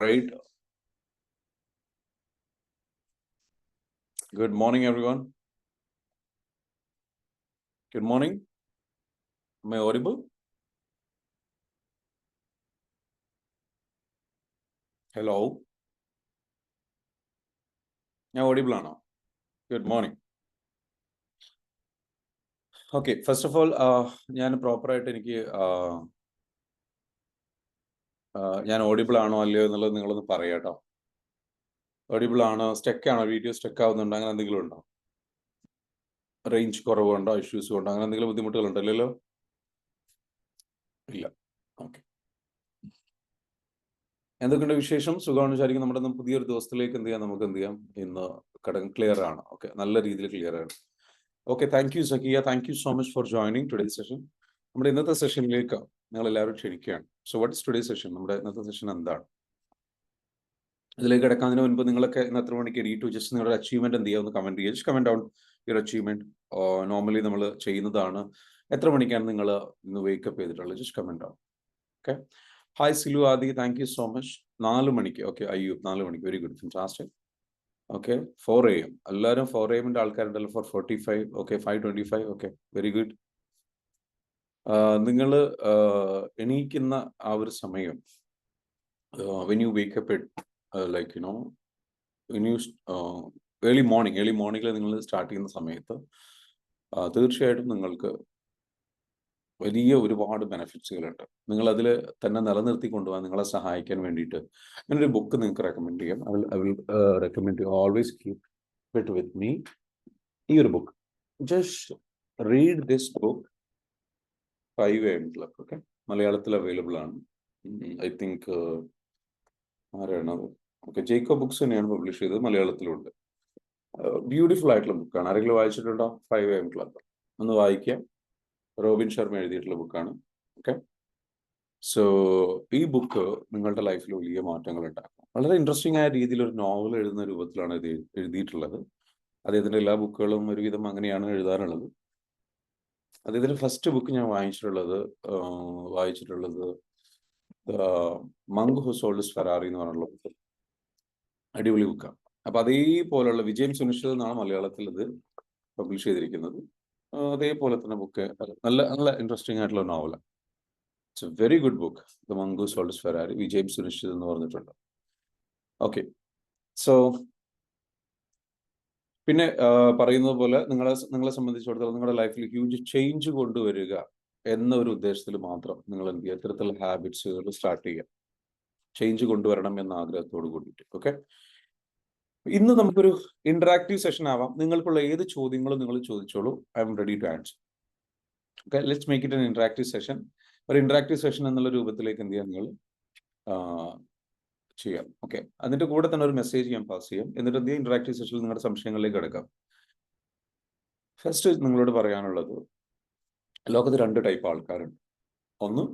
Right. Good morning, everyone. Good morning. Am I audible? Hello. ഞാൻ audible ആണോ? Good morning. Okay, first of all, ഞാൻ പ്രോപ്പറായിട്ട് എനിക്ക് ഞാൻ ഓഡിബിൾ ആണോ അല്ലയോ എന്നുള്ളത് നിങ്ങളൊന്ന് പറയാട്ടോ. ഓഡിബിൾ ആണോ, സ്റ്റക്ക് ആണോ, വീഡിയോ സ്റ്റക്ക് ആവുന്നുണ്ടോ, അങ്ങനെ എന്തെങ്കിലും ഉണ്ടോ? റേഞ്ച് കുറവുണ്ടോ, ഇഷ്യൂസ് ഉണ്ടോ, അങ്ങനെ എന്തെങ്കിലും ബുദ്ധിമുട്ടുകളുണ്ടല്ലോ? ഇല്ല. ഓക്കെ. എന്തൊക്കെയുണ്ട് വിശേഷം? സുഖമാണ് വിചാരിക്കും. നമ്മുടെ പുതിയൊരു ദിവസത്തിലേക്ക് നമുക്ക് എന്ത് ചെയ്യാം, ഇന്ന് ക്ലിയർ ആണ്. ഓക്കെ, നല്ല രീതിയിൽ ക്ലിയർ ആണ്. Okay, thank U Zakiya, thank you so much for joining today session. നമ്മുടെ ഇന്നത്തെ സെഷനിലേക്ക് നിങ്ങൾ എല്ലാവരും ക്ഷണിക്കുകയാണ്. So what is today session? നമ്മുടെ ഇന്നത്തെ സെഷൻ എന്താണ്? ഇതിലേക്ക് കിടക്കുന്നതിന് മുൻപ് നിങ്ങളൊക്കെ ഇന്ന് എത്ര മണിക്ക് എണീറ്റു? ജസ്റ്റ് നിങ്ങളുടെ അച്ചീവ്മെന്റ് എന്ത് ചെയ്യുക, ഒന്ന് കമന്റ് ചെയ്യുക. Just comment down your achievement. Normally നമ്മൾ ചെയ്യുന്നതാണ്. എത്ര മണിക്കാണ് നിങ്ങൾ ഇന്ന് വേക്കപ്പ് ചെയ്തിട്ടുള്ളത്? Just comment down. Okay. Hi Silu Adi, thank you so much. 4 മണിക്ക്. ഓക്കെ, അയ്യൂബ് 4 മണിക്ക്. Very good, fantastic. Okay, 4 AM. എല്ലാവരും 4 AM ആൾക്കാരുണ്ടല്ലോ. 4:45. ഓക്കെ, 5:25. Okay, very good. നിങ്ങൾ എണീക്കുന്ന ആ ഒരു സമയം, when you wake up like you know when you early മോർണിംഗിൽ നിങ്ങൾ സ്റ്റാർട്ട് ചെയ്യുന്ന സമയത്ത് തീർച്ചയായിട്ടും നിങ്ങൾക്ക് വലിയ ഒരുപാട് ബെനിഫിറ്റ്സുകളുണ്ട്. നിങ്ങൾ അതിൽ തന്നെ നിലനിർത്തി കൊണ്ടുപോകാൻ നിങ്ങളെ സഹായിക്കാൻ വേണ്ടിയിട്ട് ഞാനൊരു ബുക്ക് നിങ്ങൾക്ക് റെക്കമെൻഡ് ചെയ്യാം. I will recommend you always keep it with me. ഈ ഒരു book, just read this book, 5 AM Club. Okay, മലയാളത്തിൽ അവൈലബിൾ ആണ്. ഐ തിങ്ക് ആരാണ്? ഓക്കെ, ജേക്കോ ബുക്സ് തന്നെയാണ് പബ്ലിഷ് ചെയ്തത്. മലയാളത്തിലുണ്ട്. ബ്യൂട്ടിഫുൾ ആയിട്ടുള്ള ബുക്കാണ്. ആരെങ്കിലും വായിച്ചിട്ടുണ്ടോ? 5 AM Club ഒന്ന് വായിക്കാം. റോബിൻ ശർമ്മ എഴുതിയിട്ടുള്ള ബുക്കാണ്. ഓക്കെ, സോ ഈ ബുക്ക് നിങ്ങളുടെ ലൈഫിൽ വലിയ മാറ്റങ്ങൾ ഉണ്ടാക്കും. വളരെ ഇൻട്രസ്റ്റിംഗ് ആയ രീതിയിൽ ഒരു നോവൽ എഴുതുന്ന രൂപത്തിലാണ് ഇത് എഴുതിയിട്ടുള്ളത്. അദ്ദേഹത്തിൻ്റെ എല്ലാ ബുക്കുകളും ഒരുവിധം അങ്ങനെയാണ് എഴുതാറുള്ളത്. അദ്ദേഹത്തിൻ്റെ ഫസ്റ്റ് ബുക്ക് ഞാൻ വായിച്ചിട്ടുള്ളത് monk who sold his Ferrari എന്ന് പറഞ്ഞുള്ള ബുക്ക്. അടിപൊളി ബുക്കാണ്. അപ്പൊ അതേപോലുള്ള വിജയം സുനിശ്ചിതം എന്നാണ് മലയാളത്തിൽ ഇത് പബ്ലിഷ് ചെയ്തിരിക്കുന്നത്. അതേപോലെ തന്നെ ബുക്ക് നല്ല നല്ല ഇൻട്രസ്റ്റിംഗ് ആയിട്ടുള്ള നോവലാണ്. It's A very good book, the Munk who sold his Ferrari, വിജയം സുനിശ്ചിതം എന്ന് പറഞ്ഞിട്ടുണ്ട്. ഓക്കെ, സോ പിന്നെ പറയുന്നത് പോലെ നിങ്ങളെ സംബന്ധിച്ചിടത്തോളം നിങ്ങളുടെ ലൈഫിൽ ഹ്യൂജ് ചേഞ്ച് കൊണ്ടുവരിക എന്ന ഒരു ഉദ്ദേശത്തിൽ മാത്രം നിങ്ങൾ എന്ത് ചെയ്യുക, ഇത്തരത്തിലുള്ള ഹാബിറ്റ്സുകൾ സ്റ്റാർട്ട് ചെയ്യുക. ചേഞ്ച് കൊണ്ടുവരണം എന്ന ആഗ്രഹത്തോട് കൂടിയിട്ട്. ഓക്കെ, ഇന്ന് നമുക്കൊരു ഇന്ററാക്റ്റീവ് സെഷൻ ആവാം. നിങ്ങൾക്കുള്ള ഏത് ചോദ്യങ്ങളും നിങ്ങൾ ചോദിച്ചോളൂ. I am ready to answer. Okay, let's make it an interactive session. ഒരു ഇന്ററാക്റ്റീവ് സെഷൻ എന്നുള്ള രൂപത്തിലേക്ക് എന്ത് ചെയ്യാം, നിങ്ങൾ ചെയ്യാം. ഓക്കെ, അതിന്റെ കൂടെ തന്നെ ഒരു മെസ്സേജ് ഞാൻ പാസ് ചെയ്യാം. എന്നിട്ട് എന്ത് ചെയ്യാം, ഇന്ററാക്റ്റീവ് സെഷനിൽ നിങ്ങളുടെ സംശയങ്ങളിലേക്ക് കിടക്കാം. ഫസ്റ്റ് നിങ്ങളോട് പറയാനുള്ളത്, ലോകത്ത് 2 ടൈപ്പ് ആൾക്കാരുണ്ട്. ഒന്ന്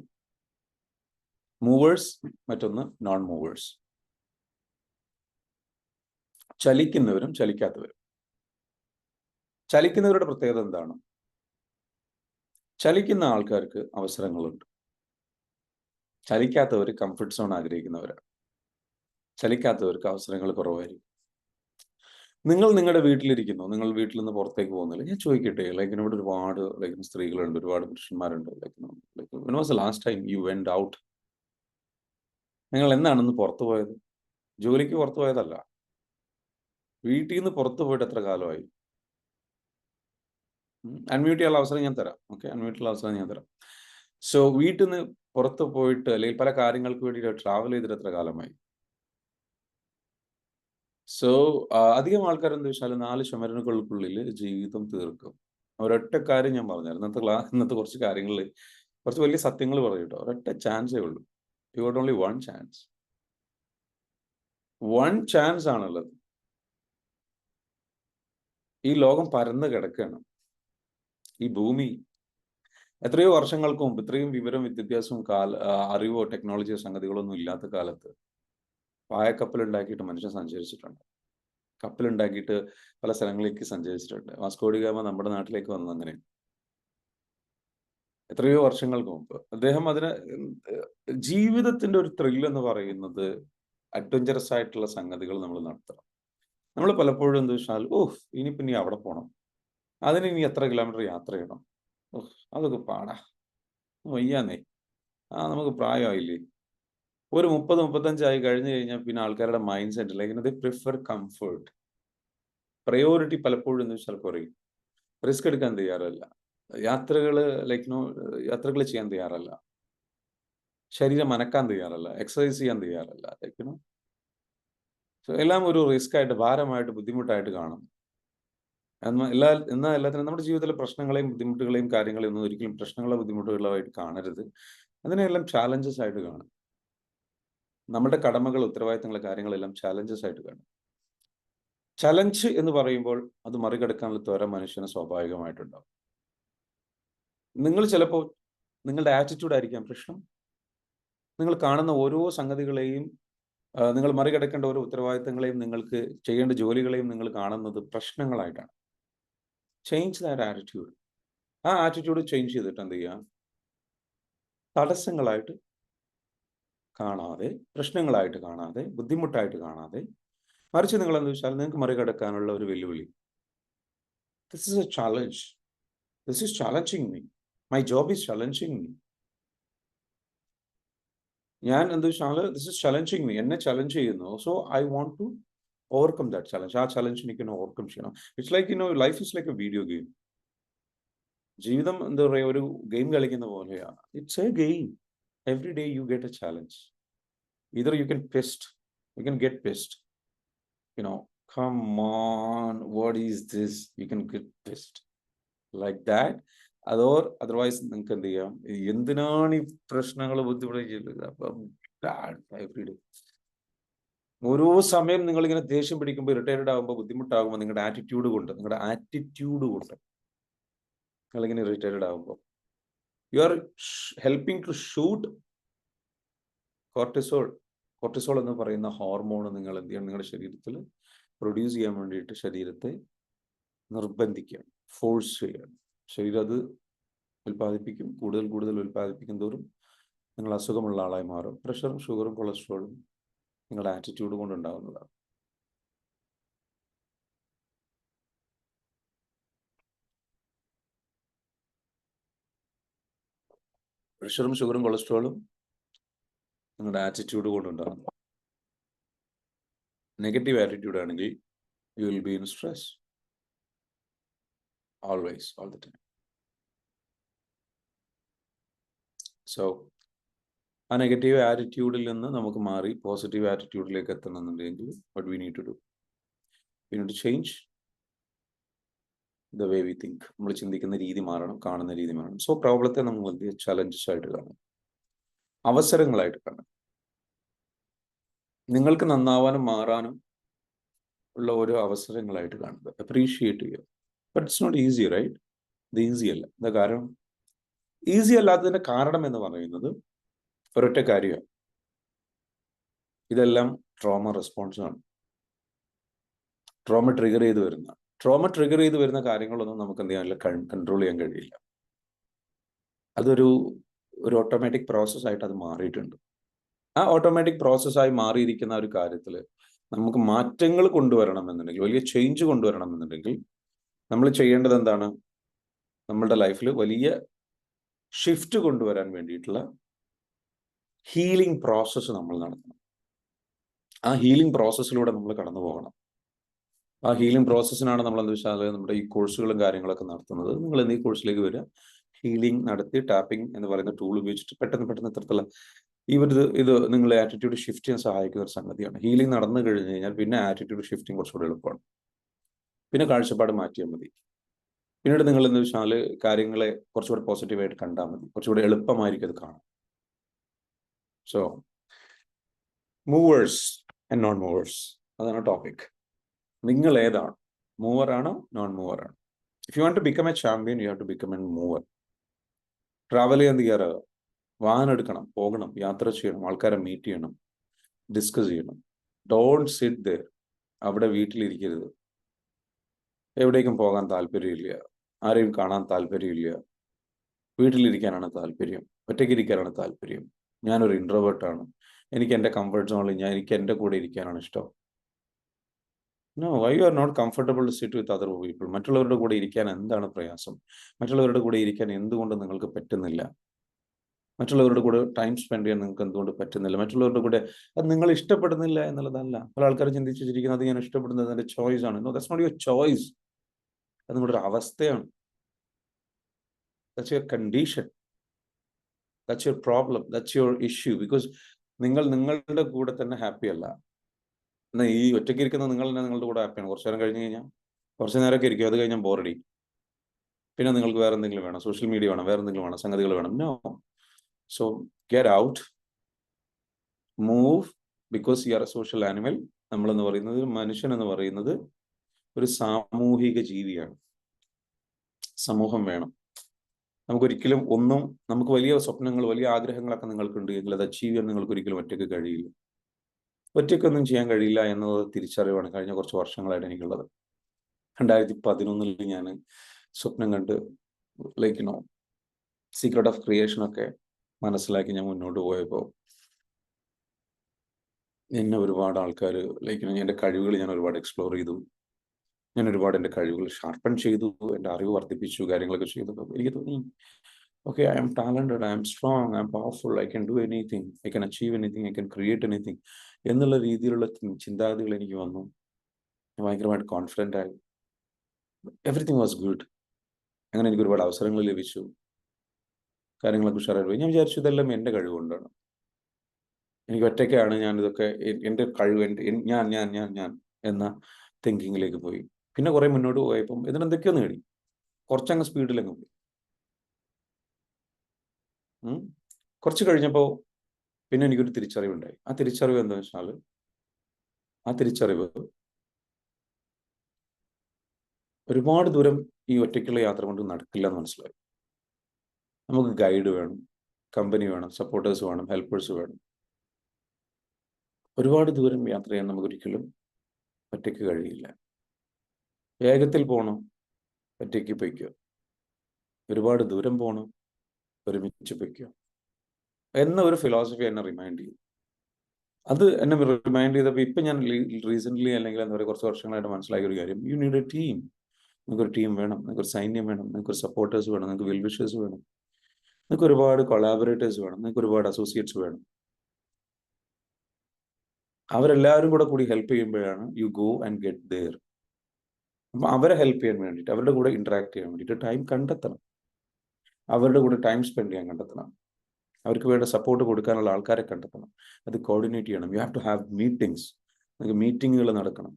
മൂവേഴ്സ്, മറ്റൊന്ന് നോൺ മൂവേഴ്സ്. ചലിക്കുന്നവരും ചലിക്കാത്തവരും. ചലിക്കുന്നവരുടെ പ്രത്യേകത എന്താണ്? ചലിക്കുന്ന ആൾക്കാർക്ക് അവസരങ്ങളുണ്ട്. ചലിക്കാത്തവർ കംഫർട്ട് സോൺ ആഗ്രഹിക്കുന്നവരാണ്. ചലിക്കാത്തവർക്ക് അവസരങ്ങൾ കുറവായിരിക്കും. നിങ്ങൾ നിങ്ങളുടെ വീട്ടിലിരിക്കുന്നു, നിങ്ങൾ വീട്ടിൽ നിന്ന് പുറത്തേക്ക് പോകുന്നില്ല. ഞാൻ ചോദിക്കട്ടെ, ലൈക്ക് ഇവിടെ ഒരുപാട് ലൈക്ക് സ്ത്രീകളുണ്ട്, ഒരുപാട് പുരുഷന്മാരുണ്ട്. Like when was the last time you went out? നിങ്ങൾ എന്നാണെന്ന് പുറത്തു പോയത്? ജോലിക്ക് പുറത്തു പോയതല്ല, വീട്ടിൽ നിന്ന് പുറത്തു പോയിട്ട് എത്ര കാലമായി? അൺമ്യൂട്ട് ചെയ്യാനുള്ള അവസരം ഞാൻ തരാം. ഓക്കെ, അൺമ്യൂട്ട് ചെയ്യാനുള്ള അവസരം ഞാൻ തരാം. സോ വീട്ടിൽ നിന്ന് പുറത്തു പോയിട്ട് അല്ലെങ്കിൽ പല കാര്യങ്ങൾക്ക് വേണ്ടിയിട്ട് ട്രാവൽ ചെയ്തിട്ട് എത്ര കാലമായി? സോ അധികം ആൾക്കാർ എന്താ വെച്ചാൽ 4 ചുമരുകൾക്കുള്ളിൽ ജീവിതം തീർക്കും. ഒരൊറ്റ കാര്യം ഞാൻ പറഞ്ഞായിരുന്നു ഇന്നത്തെ കുറച്ച് കാര്യങ്ങളിൽ കുറച്ച് വലിയ സത്യങ്ങൾ പറയും കേട്ടോ. ഒരൊറ്റ ചാൻസേ ഉള്ളൂ. You got only 1 chance. 1 chance ആണുള്ളത്. ഈ ലോകം പരന്ന് കിടക്കുകയാണ്. ഈ ഭൂമി എത്രയോ വർഷങ്ങൾക്ക് മുമ്പ് ഇത്രയും വിവരം, വിദ്യാഭ്യാസവും അറിവോ ടെക്നോളജിയോ സംഗതികളൊന്നും ഇല്ലാത്ത കാലത്ത് പായക്കപ്പൽ ഉണ്ടാക്കിയിട്ട് മനുഷ്യൻ സഞ്ചരിച്ചിട്ടുണ്ട്. കപ്പലുണ്ടാക്കിയിട്ട് പല സ്ഥലങ്ങളിലേക്ക് സഞ്ചരിച്ചിട്ടുണ്ട്. വാസ്കോ ഡി ഗാമ നമ്മുടെ നാട്ടിലേക്ക് വന്നത് അങ്ങനെ എത്രയോ വർഷങ്ങൾക്ക് മുമ്പ്. അദ്ദേഹം അതിന് ജീവിതത്തിന്റെ ഒരു ത്രില്ല് എന്ന് പറയുന്നത് അഡ്വഞ്ചറസ് ആയിട്ടുള്ള സംഗതികൾ നമ്മൾ നടത്തണം. നമ്മൾ പലപ്പോഴും എന്താ വെച്ചാൽ ഇനിയിപ്പം ഇനി അവിടെ പോകണം, അതിന് ഇനി എത്ര കിലോമീറ്റർ യാത്ര ചെയ്യണം, അതൊക്കെ പാടാ, വയ്യാന്നേ, നമുക്ക് പ്രായമായില്ലേ. ഒരു 30-35 കഴിഞ്ഞു കഴിഞ്ഞാൽ പിന്നെ ആൾക്കാരുടെ mind set like they prefer comfort. Priority പലപ്പോഴും എന്ന് വെച്ചാൽ കുറയും. റിസ്ക് എടുക്കാൻ തയ്യാറല്ല, യാത്രകൾ യാത്രകൾ ചെയ്യാൻ തയ്യാറല്ല, ശരീരം അനക്കാൻ തയ്യാറല്ല, എക്സസൈസ് ചെയ്യാൻ തയ്യാറല്ല. എല്ലാം ഒരു റിസ്ക് ആയിട്ട്, ഭാരമായിട്ട്, ബുദ്ധിമുട്ടായിട്ട് കാണും. എന്നാൽ എല്ലാത്തിനും നമ്മുടെ ജീവിതത്തിലെ പ്രശ്നങ്ങളെയും ബുദ്ധിമുട്ടുകളെയും കാര്യങ്ങളെയും ഒന്നും ഒരിക്കലും പ്രശ്നങ്ങളോ ബുദ്ധിമുട്ടുകളോ ആയിട്ട് കാണരുത്. അതിനെല്ലാം ചാലഞ്ചസ് ആയിട്ട് കാണും. നമ്മുടെ കടമകൾ, ഉത്തരവാദിത്തങ്ങൾ, കാര്യങ്ങളെല്ലാം ചാലഞ്ചസ് ആയിട്ട് കാണും. ചലഞ്ച് എന്ന് പറയുമ്പോൾ അത് മറികടക്കാനുള്ള ത്വര മനുഷ്യന് സ്വാഭാവികമായിട്ടുണ്ടാവും. നിങ്ങൾ ചിലപ്പോൾ നിങ്ങളുടെ ആറ്റിറ്റ്യൂഡ് ആയിരിക്കാം പ്രശ്നം. നിങ്ങൾ കാണുന്ന ഓരോ സംഗതികളെയും, നിങ്ങൾ മറികടക്കേണ്ട ഓരോ ഉത്തരവാദിത്തങ്ങളെയും, നിങ്ങൾക്ക് ചെയ്യേണ്ട ജോലികളെയും നിങ്ങൾ കാണുന്നത് പ്രശ്നങ്ങളായിട്ടാണ്. Change that attitude. ആ ആറ്റിറ്റ്യൂഡ് ചേഞ്ച് ചെയ്തിട്ട് എന്ത് ചെയ്യുക? തടസ്സങ്ങളായിട്ട് കാണാതെ, പ്രശ്നങ്ങളായിട്ട് കാണാതെ, ബുദ്ധിമുട്ടായിട്ട് കാണാതെ, മറിച്ച് നിങ്ങൾ എന്താ വെച്ചാൽ നിങ്ങൾക്ക് മറികടക്കാനുള്ള ഒരു വെല്ലുവിളി. This is a challenge, this is challenging me, my job is challenging me. ഞാൻ എന്താ വെച്ചാൽ ദിസ് ഇസ് ചലഞ്ചിങ് മീ, എന്നെ ചലഞ്ച് ചെയ്യുന്നു. So I want to overcome that challenge. ആ ചലഞ്ച് എനിക്ക് ഓവർകം ചെയ്യണം. It's like life is like a video game. ജീവിതം എന്താ പറയുക, ഒരു ഗെയിം കളിക്കുന്ന പോലെയാണ്. It's a game. Every day you get a challenge. either you can get pissed, come on, what is this, you can get pissed like that. Otherwise നിങ്ങൾക്ക് എന്ത് ചെയ്യാം, എന്തിനാണ് ഈ പ്രശ്നങ്ങൾ ബുദ്ധിമുട്ട്. അപ്പം എവറി ഡേ ഓരോ സമയം നിങ്ങളിങ്ങനെ ദേഷ്യം പിടിക്കുമ്പോൾ, ഇറിറ്റേറ്റഡ് ആകുമ്പോൾ, ബുദ്ധിമുട്ടാകുമ്പോൾ, നിങ്ങളുടെ ആറ്റിറ്റ്യൂഡ് കൊണ്ട് നിങ്ങളിങ്ങനെ ഇറിറ്റേറ്റഡ് ആകുമ്പോൾ you are helping to shoot cortisol എന്ന് പറയുന്ന ഹോർമോൺ നിങ്ങൾ എന്ത് ചെയ്യണം, നിങ്ങളുടെ ശരീരത്തിൽ പ്രൊഡ്യൂസ് ചെയ്യാൻ വേണ്ടിയിട്ട് ശരീരത്തെ നിർബന്ധിക്കുകയാണ്, ഫോഴ്സ് ചെയ്യണം. ശരീരം അത് ഉൽപ്പാദിപ്പിക്കും. കൂടുതൽ ഉൽപ്പാദിപ്പിക്കും തോറും നിങ്ങൾ അസുഖമുള്ള ആളായി മാറും. പ്രഷറും ഷുഗറും കൊളസ്ട്രോളും നിങ്ങളുടെ ആറ്റിറ്റ്യൂഡ് കൊണ്ടുണ്ടാകുന്നതാണ്. പ്രഷറും ഷുഗറും കൊളസ്ട്രോളും നിങ്ങളുടെ ആറ്റിറ്റ്യൂഡ് കൊണ്ടുണ്ടാകുന്നു. നെഗറ്റീവ് ആറ്റിറ്റ്യൂഡ് ആണെങ്കിൽ you will be in stress always, all the time. So ആ നെഗറ്റീവ് ആറ്റിറ്റ്യൂഡിൽ നിന്ന് നമുക്ക് മാറി positive ആറ്റിറ്റ്യൂഡിലേക്ക് എത്തണമെന്നുണ്ടെങ്കിൽ what we need to do, we need to change the way we think. നമ്മൾ ചിന്തിക്കുന്ന രീതി മാറണം, കാണുന്ന രീതി മാറണം. സോ പ്രോബ്ലത്തെ നമ്മൾ എന്ത് ചെയ്യുക, ചലഞ്ചസ് ആയിട്ട് കാണും, അവസരങ്ങളായിട്ട് കാണും. നിങ്ങൾക്ക് നന്നാവാനും മാറാനും ഉള്ള ഓരോ അവസരങ്ങളായിട്ട് കാണുക, അപ്രീഷിയേറ്റ് ചെയ്യുക. But it's not easy, right? ഇത് ഈസി അല്ല. എന്താ കാരണം? ഈസി അല്ലാത്തതിന്റെ കാരണം എന്ന് പറയുന്നത് ഒരൊറ്റ കാര്യമാണ്. ഇതെല്ലാം ട്രോമ റെസ്പോൺസ് ആണ്. ട്രോമ ട്രിഗർ ചെയ്ത് വരുന്ന കാര്യങ്ങളൊന്നും നമുക്ക് എന്ത് ചെയ്യാനില്ല, കൺട്രോൾ ചെയ്യാൻ കഴിയില്ല. അതൊരു ഓട്ടോമാറ്റിക് പ്രോസസ്സായിട്ട് അത് മാറിയിട്ടുണ്ട്. ആ ഓട്ടോമാറ്റിക് പ്രോസസ്സായി മാറിയിരിക്കുന്ന ഒരു കാര്യത്തിൽ നമുക്ക് മാറ്റങ്ങൾ കൊണ്ടുവരണമെന്നുണ്ടെങ്കിൽ, വലിയ ചേഞ്ച് കൊണ്ടുവരണമെന്നുണ്ടെങ്കിൽ നമ്മൾ ചെയ്യേണ്ടത് എന്താണ്? നമ്മളുടെ ലൈഫിൽ വലിയ ഷിഫ്റ്റ് കൊണ്ടുവരാൻ വേണ്ടിയിട്ടുള്ള ഹീലിംഗ് പ്രോസസ്സ് നമ്മൾ നടത്തണം. ആ ഹീലിംഗ് പ്രോസസ്സിലൂടെ നമ്മൾ കടന്നു പോകണം. ആ ഹീലിംഗ് പ്രോസസ്സിനാണ് നമ്മൾ എന്താ വെച്ചാൽ നമ്മുടെ ഈ കോഴ്സുകളും കാര്യങ്ങളൊക്കെ നടത്തുന്നത്. നിങ്ങൾ ഈ കോഴ്സിലേക്ക് വരിക, ഹീലിംഗ് നടത്തി ടാപ്പിംഗ് എന്ന് പറയുന്ന ടൂൾ ഉപയോഗിച്ചിട്ട് പെട്ടെന്ന് ഇത്തരത്തിലുള്ള ഇത് നിങ്ങളെ ആറ്റിറ്റ്യൂഡ് ഷിഫ്റ്റ് ചെയ്യാൻ സഹായിക്കുന്ന ഒരു സംഗതിയാണ്. ഹീലിംഗ് നടന്നു കഴിഞ്ഞ് കഴിഞ്ഞാൽ പിന്നെ ആറ്റിറ്റ്യൂഡ് ഷിഫ്റ്റിംഗ് കുറച്ചുകൂടെ എളുപ്പമാണ്. പിന്നെ കാഴ്ചപ്പാട് മാറ്റിയാൽ മതി. പിന്നീട് നിങ്ങൾ എന്താ വെച്ചാൽ കാര്യങ്ങളെ കുറച്ചുകൂടെ പോസിറ്റീവായിട്ട് കണ്ടാൽ മതി. കുറച്ചുകൂടെ എളുപ്പമായിരിക്കും അത് കാണാൻ. So movers and non movers, അതാണ് ടോപ്പിക്. നിങ്ങൾ ഏതാണ്? മൂവർ ആണോ നോൺ മൂവർ ആണോ? If you want to become a champion, you have to become a mover. Travel ചെയ്യാൻ തയ്യാറാകുക, വാഹനം എടുക്കണം, പോകണം, യാത്ര ചെയ്യണം, ആൾക്കാരെ മീറ്റ് ചെയ്യണം, ഡിസ്കസ് ചെയ്യണം. Don't sit there. അവിടെ വീട്ടിലിരിക്കരുത്. എവിടേക്കും പോകാൻ താല്പര്യമില്ല, ആരെയും കാണാൻ താല്പര്യമില്ല, വീട്ടിലിരിക്കാനാണ് താല്പര്യം, ഒറ്റയ്ക്കിരിക്കാനാണ് താല്പര്യം. ഞാനൊരു ഇൻട്രോവേർട്ടാണ്, എനിക്ക് എൻ്റെ കംഫർട്ട് സോണിൽ എനിക്ക് എൻ്റെ കൂടെ ഇരിക്കാനാണ് ഇഷ്ടം. No, why you are not comfortable to sit with other people? മറ്റുള്ളവരുടെ കൂടെ ഇരിക്കാൻ എന്താണ് പ്രയാസം? മറ്റുള്ളവരുടെ കൂടെ ഇരിക്കാൻ എന്തുകൊണ്ട് നിങ്ങൾക്ക് പറ്റുന്നില്ല? മറ്റുള്ളവരുടെ കൂടെ ടൈം സ്പെൻഡ് ചെയ്യാൻ നിങ്ങൾക്ക് എന്തുകൊണ്ട് പറ്റുന്നില്ല? മറ്റുള്ളവരുടെ കൂടെ അത് നിങ്ങൾ ഇഷ്ടപ്പെടുന്നില്ല എന്നുള്ളതല്ല. പല ആൾക്കാരും ചിന്തിച്ച് വെച്ചിരിക്കുന്നത് ഞാൻ ഇഷ്ടപ്പെടുന്നത് എൻ്റെ ചോയ്സ് ആണ്. No, that's not your choice. അത് നിങ്ങളുടെ ഒരു അവസ്ഥയാണ്. That's your condition. That's your problem. That's your issue. Because നിങ്ങൾ നിങ്ങളുടെ കൂടെ തന്നെ ഹാപ്പി അല്ല. എന്നാൽ ഈ ഒറ്റയ്ക്ക് ഇരിക്കുന്ന നിങ്ങൾ തന്നെ നിങ്ങളുടെ കൂടെ ഹാപ്പിയാണ്. കുറച്ചു നേരം കഴിഞ്ഞ് കഴിഞ്ഞാൽ കുറച്ച് നേരമൊക്കെ ഇരിക്കും, അത് കഴിഞ്ഞാൽ ബോറടി. പിന്നെ നിങ്ങൾക്ക് വേറെ എന്തെങ്കിലും വേണം, സോഷ്യൽ മീഡിയ വേണം, വേറെ എന്തെങ്കിലും വേണം, സംഗതികൾ വേണം. No. So get out, move, because you are a social animal. നമ്മളെന്ന് പറയുന്നത്, മനുഷ്യൻ എന്ന് പറയുന്നത് ഒരു സാമൂഹിക ജീവിയാണ്. സമൂഹം വേണം. നമുക്കൊരിക്കലും ഒന്നും, നമുക്ക് വലിയ സ്വപ്നങ്ങൾ, വലിയ ആഗ്രഹങ്ങളൊക്കെ നിങ്ങൾക്കുണ്ട് എങ്കിൽ അത് അച്ചീവ് ചെയ്യാൻ നിങ്ങൾക്ക് ഒരിക്കലും ഒറ്റയ്ക്ക് കഴിയില്ല. ഒറ്റയ്ക്കൊന്നും ചെയ്യാൻ കഴിയില്ല എന്നത് തിരിച്ചറിവാണ് കഴിഞ്ഞ കുറച്ച് വർഷങ്ങളായിട്ട് എനിക്കുള്ളത്. 2011 ഞാൻ സ്വപ്നം കണ്ട് സീക്രട്ട് ഓഫ് ക്രിയേഷൻ ഒക്കെ മനസ്സിലാക്കി ഞാൻ മുന്നോട്ട് പോയപ്പോൾ എന്നെ ഒരുപാട് ആൾക്കാർ എൻ്റെ കഴിവുകൾ ഞാൻ ഒരുപാട് എക്സ്പ്ലോർ ചെയ്തു. ഞാൻ ഒരുപാട് എൻ്റെ കഴിവുകൾ ഷാർപ്പൺ ചെയ്തു, എൻ്റെ അറിവ് വർദ്ധിപ്പിച്ചു, കാര്യങ്ങളൊക്കെ ചെയ്തു. എനിക്ക് തോന്നി, okay, I am talented, I am strong, I am powerful, I can do anything, I can achieve anything, I can create anything എന്നുള്ള രീതിയിലുള്ള ചിന്താഗതികൾ എനിക്ക് വന്നു. ഭയങ്കരമായിട്ട് കോൺഫിഡൻ്റ് ആയി. Everything was good. അങ്ങനെ എനിക്ക് ഒരുപാട് അവസരങ്ങൾ ലഭിച്ചു, കാര്യങ്ങളൊക്കെ ഉഷാറായി പോയി. ഞാൻ വിചാരിച്ചു ഇതെല്ലാം എൻ്റെ കഴിവുകൊണ്ടാണ്, എനിക്ക് ഒറ്റയ്ക്കാണ് ഞാൻ ഇതൊക്കെ, എൻ്റെ കഴിവ്, ഞാൻ ഞാൻ ഞാൻ ഞാൻ എന്ന തിങ്കിങ്ങിലേക്ക് പോയി. പിന്നെ കുറെ മുന്നോട്ട് പോയപ്പം ഇതിനെന്തൊക്കെയോ നേടി, കുറച്ചങ്ങ് സ്പീഡിലങ്ങ് പോയി. കുറച്ച് കഴിഞ്ഞപ്പോൾ പിന്നെ എനിക്കൊരു തിരിച്ചറിവുണ്ടായി. ആ തിരിച്ചറിവ് എന്താണെന്ന് വെച്ചാൽ, ആ തിരിച്ചറിവ് ഒരുപാട് ദൂരം ഈ ഒറ്റയ്ക്കുള്ള യാത്ര കൊണ്ട് നടക്കില്ല എന്ന് മനസ്സിലായി. നമുക്ക് ഗൈഡ് വേണം, കമ്പനി വേണം, സപ്പോർട്ടേഴ്സ് വേണം, ഹെൽപ്പേഴ്സ് വേണം. ഒരുപാട് ദൂരം യാത്ര ചെയ്യാൻ നമുക്കൊരിക്കലും ഒറ്റയ്ക്ക് കഴിയില്ല. വേഗത്തിൽ പോകണം, ഒറ്റയ്ക്ക് പൊയ്ക്കോ. ഒരുപാട് ദൂരം പോകണം, ഒരുമിച്ച് പൊയ്ക്കോ എന്ന ഒരു ഫിലോസഫി എന്നെ റിമൈൻഡ് ചെയ്തു. അത് എന്നെ റിമൈൻഡ് ചെയ്തപ്പോൾ ഇപ്പം ഞാൻ റീസെൻ്റ്ലി, അല്ലെങ്കിൽ എന്താ പറയുക, കുറച്ച് വർഷങ്ങളായിട്ട് മനസ്സിലാക്കിയ ഒരു കാര്യം, യു നീഡ് എ ടീം. നിങ്ങൾക്കൊരു ടീം വേണം, നിങ്ങൾക്കൊരു സൈന്യം വേണം, നിങ്ങൾക്കൊരു സപ്പോർട്ടേഴ്സ് വേണം, നിങ്ങൾക്ക് വെൽ വിഷേഴ്സ് വേണം, നിങ്ങൾക്ക് ഒരുപാട് കൊളാബറേറ്റേഴ്സ് വേണം, നിങ്ങൾക്ക് ഒരുപാട് അസോസിയേറ്റ്സ് വേണം. അവരെല്ലാവരും കൂടി ഹെൽപ്പ് ചെയ്യുമ്പോഴാണ് you go and get there. അപ്പം അവരെ ഹെൽപ്പ് ചെയ്യാൻ വേണ്ടിയിട്ട്, അവരുടെ കൂടെ ഇന്ററാക്ട് ചെയ്യാൻ വേണ്ടിയിട്ട് ടൈം കണ്ടെത്തണം. അവരുടെ കൂടെ ടൈം സ്പെൻഡ് ചെയ്യാൻ കണ്ടെത്തണം. അവർക്ക് വേണ്ട സപ്പോർട്ട് കൊടുക്കാനുള്ള ആൾക്കാരെ കണ്ടെത്തണം. അത് കോർഡിനേറ്റ് ചെയ്യണം. You have to have meetings. നിങ്ങൾക്ക് മീറ്റിങ്ങുകൾ നടക്കണം,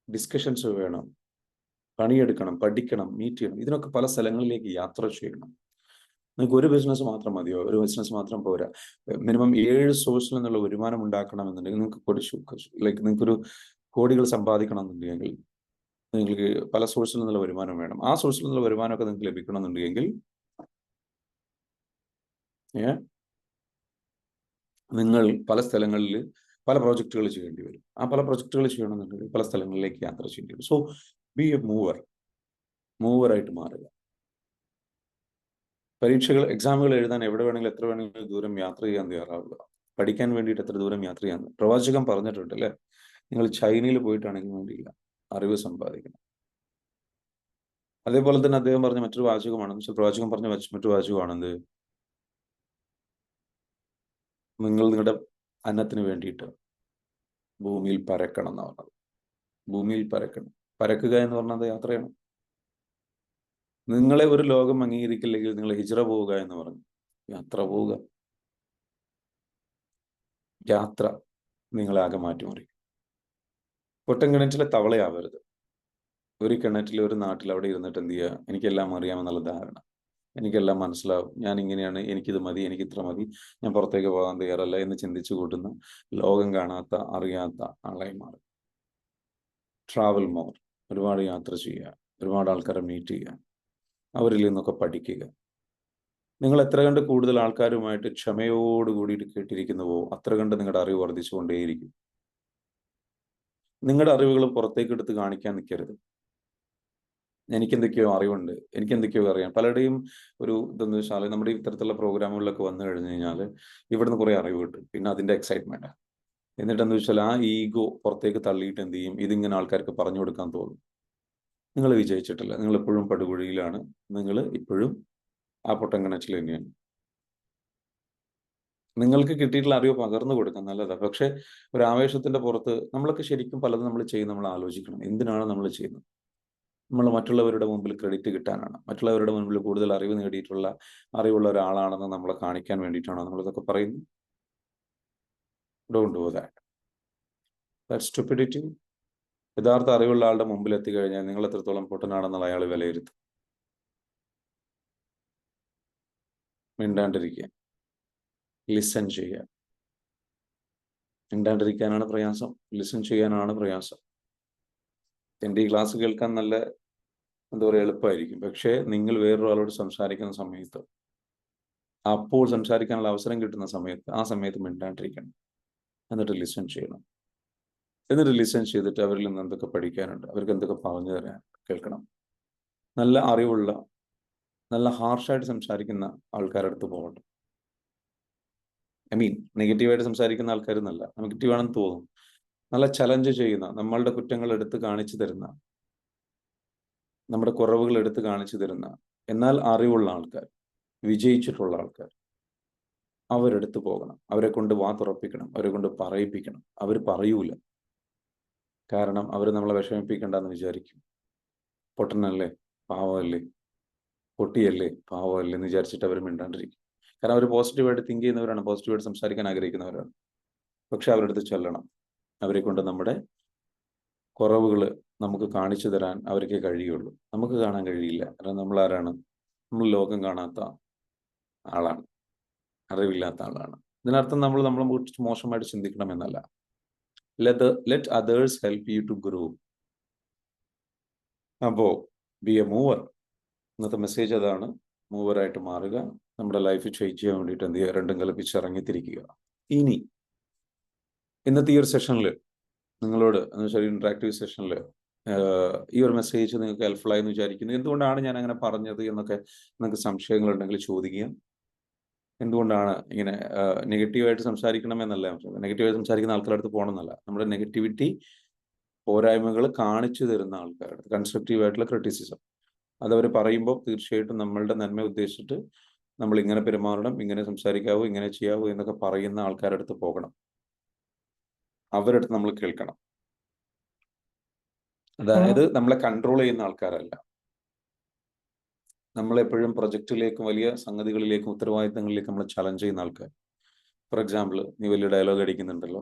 ഡിസ്കഷൻസ് വേണം, പണിയെടുക്കണം, പഠിക്കണം, മീറ്റ് ചെയ്യണം. ഇതിനൊക്കെ പല സ്ഥലങ്ങളിലേക്ക് യാത്ര ചെയ്യണം. നിങ്ങൾക്ക് ഒരു ബിസിനസ് മാത്രം മതിയോ? ഒരു ബിസിനസ് മാത്രം പോരാ. മിനിമം 7 സോഴ്സിൽ നിന്നുള്ള വരുമാനം ഉണ്ടാക്കണമെന്നുണ്ടെങ്കിൽ, നിങ്ങൾക്ക് നിങ്ങൾക്കൊരു കോടികൾ സമ്പാദിക്കണം എന്നുണ്ടെങ്കിൽ നിങ്ങൾക്ക് പല സോഴ്സിൽ നിന്നുള്ള വരുമാനം വേണം. ആ സോഴ്സിൽ നിന്നുള്ള വരുമാനമൊക്കെ നിങ്ങൾക്ക് ലഭിക്കണമെന്നുണ്ടെങ്കിൽ നിങ്ങൾ പല സ്ഥലങ്ങളിൽ പല പ്രോജക്റ്റുകൾ ചെയ്യേണ്ടി വരും. ആ പല പ്രോജക്റ്റുകൾ ചെയ്യണമെന്നുണ്ടെങ്കിൽ പല സ്ഥലങ്ങളിലേക്ക് യാത്ര ചെയ്യേണ്ടി വരും. സോ ബി എ മൂവറായിട്ട് മാറുക. പരീക്ഷകൾ, എക്സാമുകൾ എഴുതാൻ എവിടെ വേണമെങ്കിലും എത്ര വേണമെങ്കിലും ദൂരം യാത്ര ചെയ്യാൻ തയ്യാറാവുക. പഠിക്കാൻ വേണ്ടിയിട്ട് എത്ര ദൂരം യാത്ര ചെയ്യാൻ. പ്രവാചകൻ പറഞ്ഞിട്ടുണ്ട് അല്ലേ, നിങ്ങൾ ചൈനയിൽ പോയിട്ടാണെങ്കിൽ വേണ്ടിയില്ല, അറിവ് സമ്പാദിക്കണം. അതേപോലെ തന്നെ അദ്ദേഹം പറഞ്ഞ മറ്റൊരു വാചകമാണ്, പ്രവാചകൻ പറഞ്ഞ മറ്റൊരു വാചകമാണെന്ത്, നിങ്ങൾ നിങ്ങളുടെ അന്നത്തിന് വേണ്ടിയിട്ട് ഭൂമിയിൽ പരക്കണം എന്നാണ് പറഞ്ഞത്. ഭൂമിയിൽ പരക്കണം. പരക്കുക എന്ന് പറഞ്ഞത് യാത്രയാണ്. നിങ്ങളെ ഒരു ലോകം അംഗീകരിക്കില്ലെങ്കിൽ നിങ്ങൾ ഹിജ്റ പോവുക എന്ന് പറഞ്ഞു. യാത്ര പോവുക. യാത്ര നിങ്ങളെ ആകെ മാറ്റിമറിയും. പൊട്ടൻ കിണറ്റിലെ തവളയാവരുത്. ഒരു കിണറ്റിൽ, ഒരു നാട്ടിൽ അവിടെ ഇരുന്നിട്ട് എന്ത് ചെയ്യുക, എനിക്കെല്ലാം അറിയാമെന്നുള്ള ധാരണ, എനിക്കെല്ലാം മനസ്സിലാവും, ഞാൻ ഇങ്ങനെയാണ്, എനിക്കിത് മതി, എനിക്ക് ഇത്ര മതി, ഞാൻ പുറത്തേക്ക് പോകാൻ തയ്യാറല്ല എന്ന് ചിന്തിച്ചു കൂട്ടുന്ന, ലോകം കാണാത്ത, അറിയാത്ത ആളായി മാറും. Travel more. ഒരുപാട് യാത്ര ചെയ്യുക, ഒരുപാട് ആൾക്കാരെ മീറ്റ് ചെയ്യുക, അവരിൽ നിന്നൊക്കെ പഠിക്കുക. നിങ്ങൾ എത്ര കണ്ട് കൂടുതൽ ആൾക്കാരുമായിട്ട് ക്ഷമയോടുകൂടിയിട്ട് കേട്ടിരിക്കുന്നുവോ അത്ര കണ്ട് നിങ്ങളുടെ അറിവ് വർദ്ധിച്ചുകൊണ്ടേയിരിക്കും. നിങ്ങളുടെ അറിവുകൾ പുറത്തേക്ക് എടുത്ത് കാണിക്കാൻ നിൽക്കരുത്. എനിക്കെന്തൊക്കെയോ അറിവുണ്ട്, എനിക്കെന്തൊക്കെയോ അറിയാം. പലരുടെയും ഒരു ഇതെന്ന് വെച്ചാൽ നമ്മുടെ ഇത്തരത്തിലുള്ള പ്രോഗ്രാമുകളിലൊക്കെ വന്നു കഴിഞ്ഞു കഴിഞ്ഞാൽ ഇവിടുന്ന് കുറേ അറിവ് കിട്ടും. പിന്നെ അതിൻ്റെ എക്സൈറ്റ്മെൻറ്റ്. എന്നിട്ട് എന്താ വെച്ചാൽ ആ ഈഗോ പുറത്തേക്ക് തള്ളിയിട്ട് എന്ത് ചെയ്യും, ഇതിങ്ങനെ ആൾക്കാർക്ക് പറഞ്ഞു കൊടുക്കാൻ തോന്നും. നിങ്ങൾ വിജയിച്ചിട്ടില്ല, നിങ്ങൾ എപ്പോഴും പടുകുഴിയിലാണ്, നിങ്ങൾ ഇപ്പോഴും ആ പൊട്ടൻകിണറ്റിൽ തന്നെയാണ്. നിങ്ങൾക്ക് കിട്ടിയിട്ടുള്ള അറിവ് പകർന്നു കൊടുക്കാം, നല്ലതാണ്. പക്ഷേ ഒരു ആവേശത്തിന്റെ പുറത്ത് നമ്മളൊക്കെ ശരിക്കും പലതും നമ്മൾ ചെയ്യുന്നത് നമ്മൾ ആലോചിക്കണം. എന്തിനാണ് നമ്മൾ ചെയ്യുന്നത്? നമ്മൾ മറ്റുള്ളവരുടെ മുമ്പിൽ ക്രെഡിറ്റ് കിട്ടാനാണ്, മറ്റുള്ളവരുടെ മുമ്പിൽ കൂടുതൽ അറിവ് നേടിയിട്ടുള്ള അറിവുള്ള ഒരാളാണെന്ന് നമ്മളെ കാണിക്കാൻ വേണ്ടിയിട്ടാണോ നമ്മളിതൊക്കെ പറയുന്നത്? Don't do that. That stupidity. യഥാർത്ഥ അറിവുള്ള ആളുടെ മുമ്പിൽ എത്തിക്കഴിഞ്ഞാൽ നിങ്ങൾ എത്രത്തോളം പൊട്ടനാണെന്നുള്ള അയാൾ വിലയിരുത്തും. മിണ്ടാണ്ടിരിക്കുക, ലിസൺ ചെയ്യുക. മിണ്ടാണ്ടിരിക്കാനാണ് പ്രയാസം, ലിസൺ ചെയ്യാനാണ് പ്രയാസം. എൻ്റെ ഈ ക്ലാസ് കേൾക്കാൻ നല്ല എന്താ പറയുക എളുപ്പമായിരിക്കും. പക്ഷേ നിങ്ങൾ വേറൊരാളോട് സംസാരിക്കുന്ന സമയത്ത്, അപ്പോൾ സംസാരിക്കാനുള്ള അവസരം കിട്ടുന്ന സമയത്ത്, ആ സമയത്ത് മിണ്ടാണ്ടിരിക്കണം. എന്നിട്ട് ലിസൺ ചെയ്യണം. എന്നിട്ട് ലിസൺ ചെയ്തിട്ട് അവരിൽ നിന്ന് എന്തൊക്കെ പഠിക്കാനുണ്ട്, അവർക്ക് എന്തൊക്കെ പറഞ്ഞു തരാൻ കേൾക്കണം. നല്ല അറിവുള്ള, നല്ല ഹാർഷായിട്ട് സംസാരിക്കുന്ന ആൾക്കാരുടെ അടുത്ത് പോകട്ടെ. ഐ മീൻ നെഗറ്റീവായിട്ട് സംസാരിക്കുന്ന ആൾക്കാരെന്നല്ല, നെഗറ്റീവാണെന്ന് തോന്നും. നല്ല ചലഞ്ച് ചെയ്യുന്ന, നമ്മളുടെ കുറ്റങ്ങൾ എടുത്ത് കാണിച്ചു തരുന്ന, നമ്മുടെ കുറവുകൾ എടുത്ത് കാണിച്ചു തരുന്ന, എന്നാൽ അറിവുള്ള ആൾക്കാർ, വിജയിച്ചിട്ടുള്ള ആൾക്കാർ, അവരെടുത്ത് പോകണം. അവരെ കൊണ്ട് വാ തുറപ്പിക്കണം, അവരെ കൊണ്ട് പറയിപ്പിക്കണം. അവർ പറയൂല, കാരണം അവർ നമ്മളെ വിഷമിപ്പിക്കണ്ടെന്ന് വിചാരിക്കും. പൊട്ടനല്ലേ, പാവമല്ലേ, പൊട്ടിയല്ലേ, പാവമല്ലേ എന്ന് വിചാരിച്ചിട്ട് അവർ മിണ്ടാണ്ടിരിക്കും. കാരണം അവർ പോസിറ്റീവായിട്ട് തിങ്ക് ചെയ്യുന്നവരാണ്, പോസിറ്റീവായിട്ട് സംസാരിക്കാൻ ആഗ്രഹിക്കുന്നവരാണ്. പക്ഷെ അവരുടെ അടുത്ത് ചെല്ലണം. അവരെ കൊണ്ട് നമ്മുടെ കുറവുകൾ നമുക്ക് കാണിച്ചു തരാൻ അവർക്ക് കഴിയുള്ളൂ. നമുക്ക് കാണാൻ കഴിയില്ല. കാരണം നമ്മൾ ആരാണ്? നമ്മൾ ലോകം കാണാത്ത ആളാണ്, അറിവില്ലാത്ത ആളാണ്. ഇതിനർത്ഥം നമ്മൾ നമ്മളെ കുറിച്ച് മോശമായിട്ട് ചിന്തിക്കണമെന്നല്ല. Let others help you to grow. അപ്പോൾ ബി എ മൂവർ. ഇന്നത്തെ മെസ്സേജ് അതാണ്. മൂവറായിട്ട് മാറുക, നമ്മുടെ ലൈഫ് ചേഞ്ച് ചെയ്യാൻ വേണ്ടിയിട്ട് എന്ത് ചെയ്യുക, രണ്ടും കൽപ്പിച്ച് ഇറങ്ങിത്തിരിക്കുക. ഇനി ഇന്നത്തെ ഈ ഒരു സെഷനിൽ നിങ്ങളോട് എന്ന് വെച്ചാൽ ഇൻട്രാക്റ്റീവ് സെഷനിൽ ഈ ഒരു മെസ്സേജ് നിങ്ങൾക്ക് ഹെൽപ്ഫുൾ ആയെന്ന് വിചാരിക്കുന്നു. എന്തുകൊണ്ടാണ് ഞാൻ അങ്ങനെ പറഞ്ഞത് എന്നൊക്കെ നിങ്ങൾക്ക് സംശയങ്ങളുണ്ടെങ്കിൽ ചോദിക്കുക. എന്തുകൊണ്ടാണ് ഇങ്ങനെ നെഗറ്റീവായിട്ട് സംസാരിക്കണമെന്നല്ല, നെഗറ്റീവായിട്ട് സംസാരിക്കുന്ന ആൾക്കാരുടെ അടുത്ത് പോകണമെന്നല്ല, നമ്മുടെ നെഗറ്റിവിറ്റി പോരായ്മകൾ കാണിച്ചു തരുന്ന ആൾക്കാരുടെ കൺസ്ട്രക്റ്റീവായിട്ടുള്ള ക്രിറ്റിസിസം അതവർ പറയുമ്പോൾ തീർച്ചയായിട്ടും നമ്മളുടെ നന്മ ഉദ്ദേശിച്ചിട്ട് നമ്മൾ ഇങ്ങനെ പെരുമാറണം, ഇങ്ങനെ സംസാരിക്കാവൂ, ഇങ്ങനെ ചെയ്യാവൂ എന്നൊക്കെ പറയുന്ന ആൾക്കാരുടെ അടുത്ത് പോകണം. അവരുടെ അടുത്ത് നമ്മൾ കേൾക്കണം. അതായത് നമ്മളെ കൺട്രോൾ ചെയ്യുന്ന ആൾക്കാരല്ല, നമ്മളെപ്പോഴും പ്രൊജക്റ്റിലേക്കും വലിയ സംഗതികളിലേക്കും ഉത്തരവാദിത്തങ്ങളിലേക്കും നമ്മൾ ചലഞ്ച് ചെയ്യുന്ന ആൾക്കാർ. ഫോർ എക്സാമ്പിൾ, നീ വലിയ ഡയലോഗ് അടിക്കുന്നുണ്ടല്ലോ,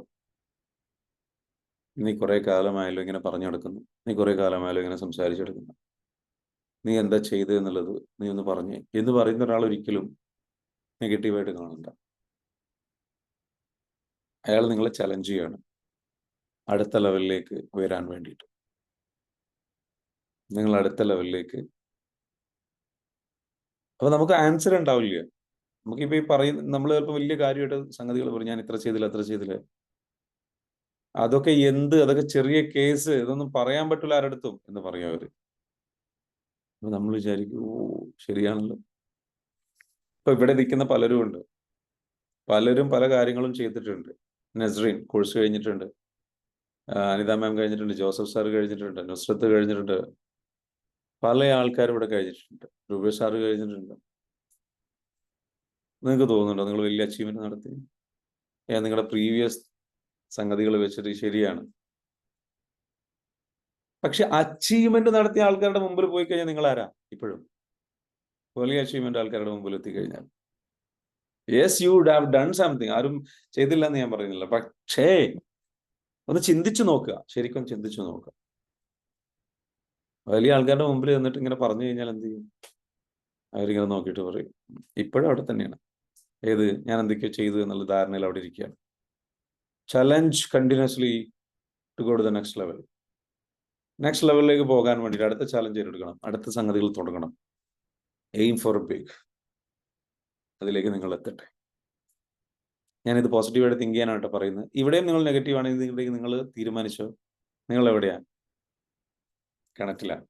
നീ കുറെ കാലമായല്ലോ ഇങ്ങനെ പറഞ്ഞു നടക്കുന്നു, നീ കുറെ കാലമായല്ലോ ഇങ്ങനെ സംസാരിച്ചെടുക്കുന്നു, നീ എന്താ ചെയ്ത് എന്നുള്ളത് നീ ഒന്ന് പറഞ്ഞേ എന്ന് പറയുന്ന ഒരാൾ ഒരിക്കലും നെഗറ്റീവായിട്ട് കാണണ്ട. അയാൾ നിങ്ങളെ ചലഞ്ച് ചെയ്യാണ് അടുത്ത ലെവലിലേക്ക് വരാൻ വേണ്ടിയിട്ട്. നിങ്ങൾ അടുത്ത ലെവലിലേക്ക്, അപ്പൊ നമുക്ക് ആൻസർ ഉണ്ടാവില്ല. നമുക്കിപ്പോ ഈ പറയുന്ന നമ്മൾ ചിലപ്പോൾ വലിയ കാര്യമായിട്ട് സംഗതികൾ പറയും, ഞാൻ ഇത്ര ചെയ്തില്ല അത്ര ചെയ്തില്ല, അതൊക്കെ അതൊക്കെ ചെറിയ കേസ്, ഇതൊന്നും പറയാൻ പറ്റില്ല ആരടുത്തും എന്ന് പറയും അവര്. അപ്പൊ നമ്മൾ വിചാരിക്കും, ഓ ശരിയാണല്ലോ. ഇപ്പൊ ഇവിടെ നിൽക്കുന്ന പലരും ഉണ്ട്, പലരും പല കാര്യങ്ങളും ചെയ്തിട്ടുണ്ട്. നസ്രീൻ കോഴ്സ് കഴിഞ്ഞിട്ടുണ്ട്, അനിത മാം കഴിഞ്ഞിട്ടുണ്ട്, ജോസഫ് സാർ കഴിഞ്ഞിട്ടുണ്ട്, നുസ്രത്ത് കഴിഞ്ഞിട്ടുണ്ട്, പല ആൾക്കാരും ഇവിടെ കഴിഞ്ഞിട്ടുണ്ട്, രൂപേഷ് സാറ് കഴിഞ്ഞിട്ടുണ്ട്. നിങ്ങൾക്ക് തോന്നുന്നുണ്ടോ നിങ്ങൾ വലിയ അച്ചീവ്മെന്റ് നടത്തി? നിങ്ങളുടെ പ്രീവിയസ് സംഗതികൾ വെച്ചിട്ട് ശരിയാണ്. പക്ഷെ അച്ചീവ്മെന്റ് നടത്തിയ ആൾക്കാരുടെ മുമ്പിൽ പോയി കഴിഞ്ഞാൽ നിങ്ങൾ ആരാ? ഇപ്പോഴും വലിയ അച്ചീവ്മെന്റ് ആൾക്കാരുടെ മുമ്പിൽ എത്തിക്കഴിഞ്ഞാൽ, yes you would have done something, ആരും ചെയ്തില്ല എന്ന് ഞാൻ പറയുന്നില്ല. പക്ഷേ ഒന്ന് ചിന്തിച്ചു നോക്കുക, ശരിക്കും ചിന്തിച്ചു നോക്കുക. വലിയ ആൾക്കാരുടെ മുമ്പിൽ എന്നിട്ട് ഇങ്ങനെ പറഞ്ഞു കഴിഞ്ഞാൽ എന്ത് ചെയ്യും? അവരിങ്ങനെ നോക്കിയിട്ട് പറയും, ഇപ്പോഴും അവിടെ തന്നെയാണ്. ഏത് ഞാൻ എന്തൊക്കെയോ ചെയ്തു എന്നുള്ള ധാരണയിൽ അവിടെ ഇരിക്കുകയാണ്. Challenge continuously to go to the next level. Next ലെവലിലേക്ക് പോകാൻ വേണ്ടിയിട്ട് അടുത്ത ചലഞ്ച് എടുക്കണം, അടുത്ത സംഗതികൾ തുടങ്ങണം. Aim for big. അതിലേക്ക് നിങ്ങൾ എത്തട്ടെ. ഞാനിത് പോസിറ്റീവായിട്ട് തിങ്ക് ചെയ്യാനായിട്ട് പറയുന്നത്. ഇവിടെയും നിങ്ങൾ നെഗറ്റീവ് ആണെങ്കിൽ നിങ്ങൾ തീരുമാനിച്ചോ, നിങ്ങൾ എവിടെയാണ്? കിണറ്റിലാണ്.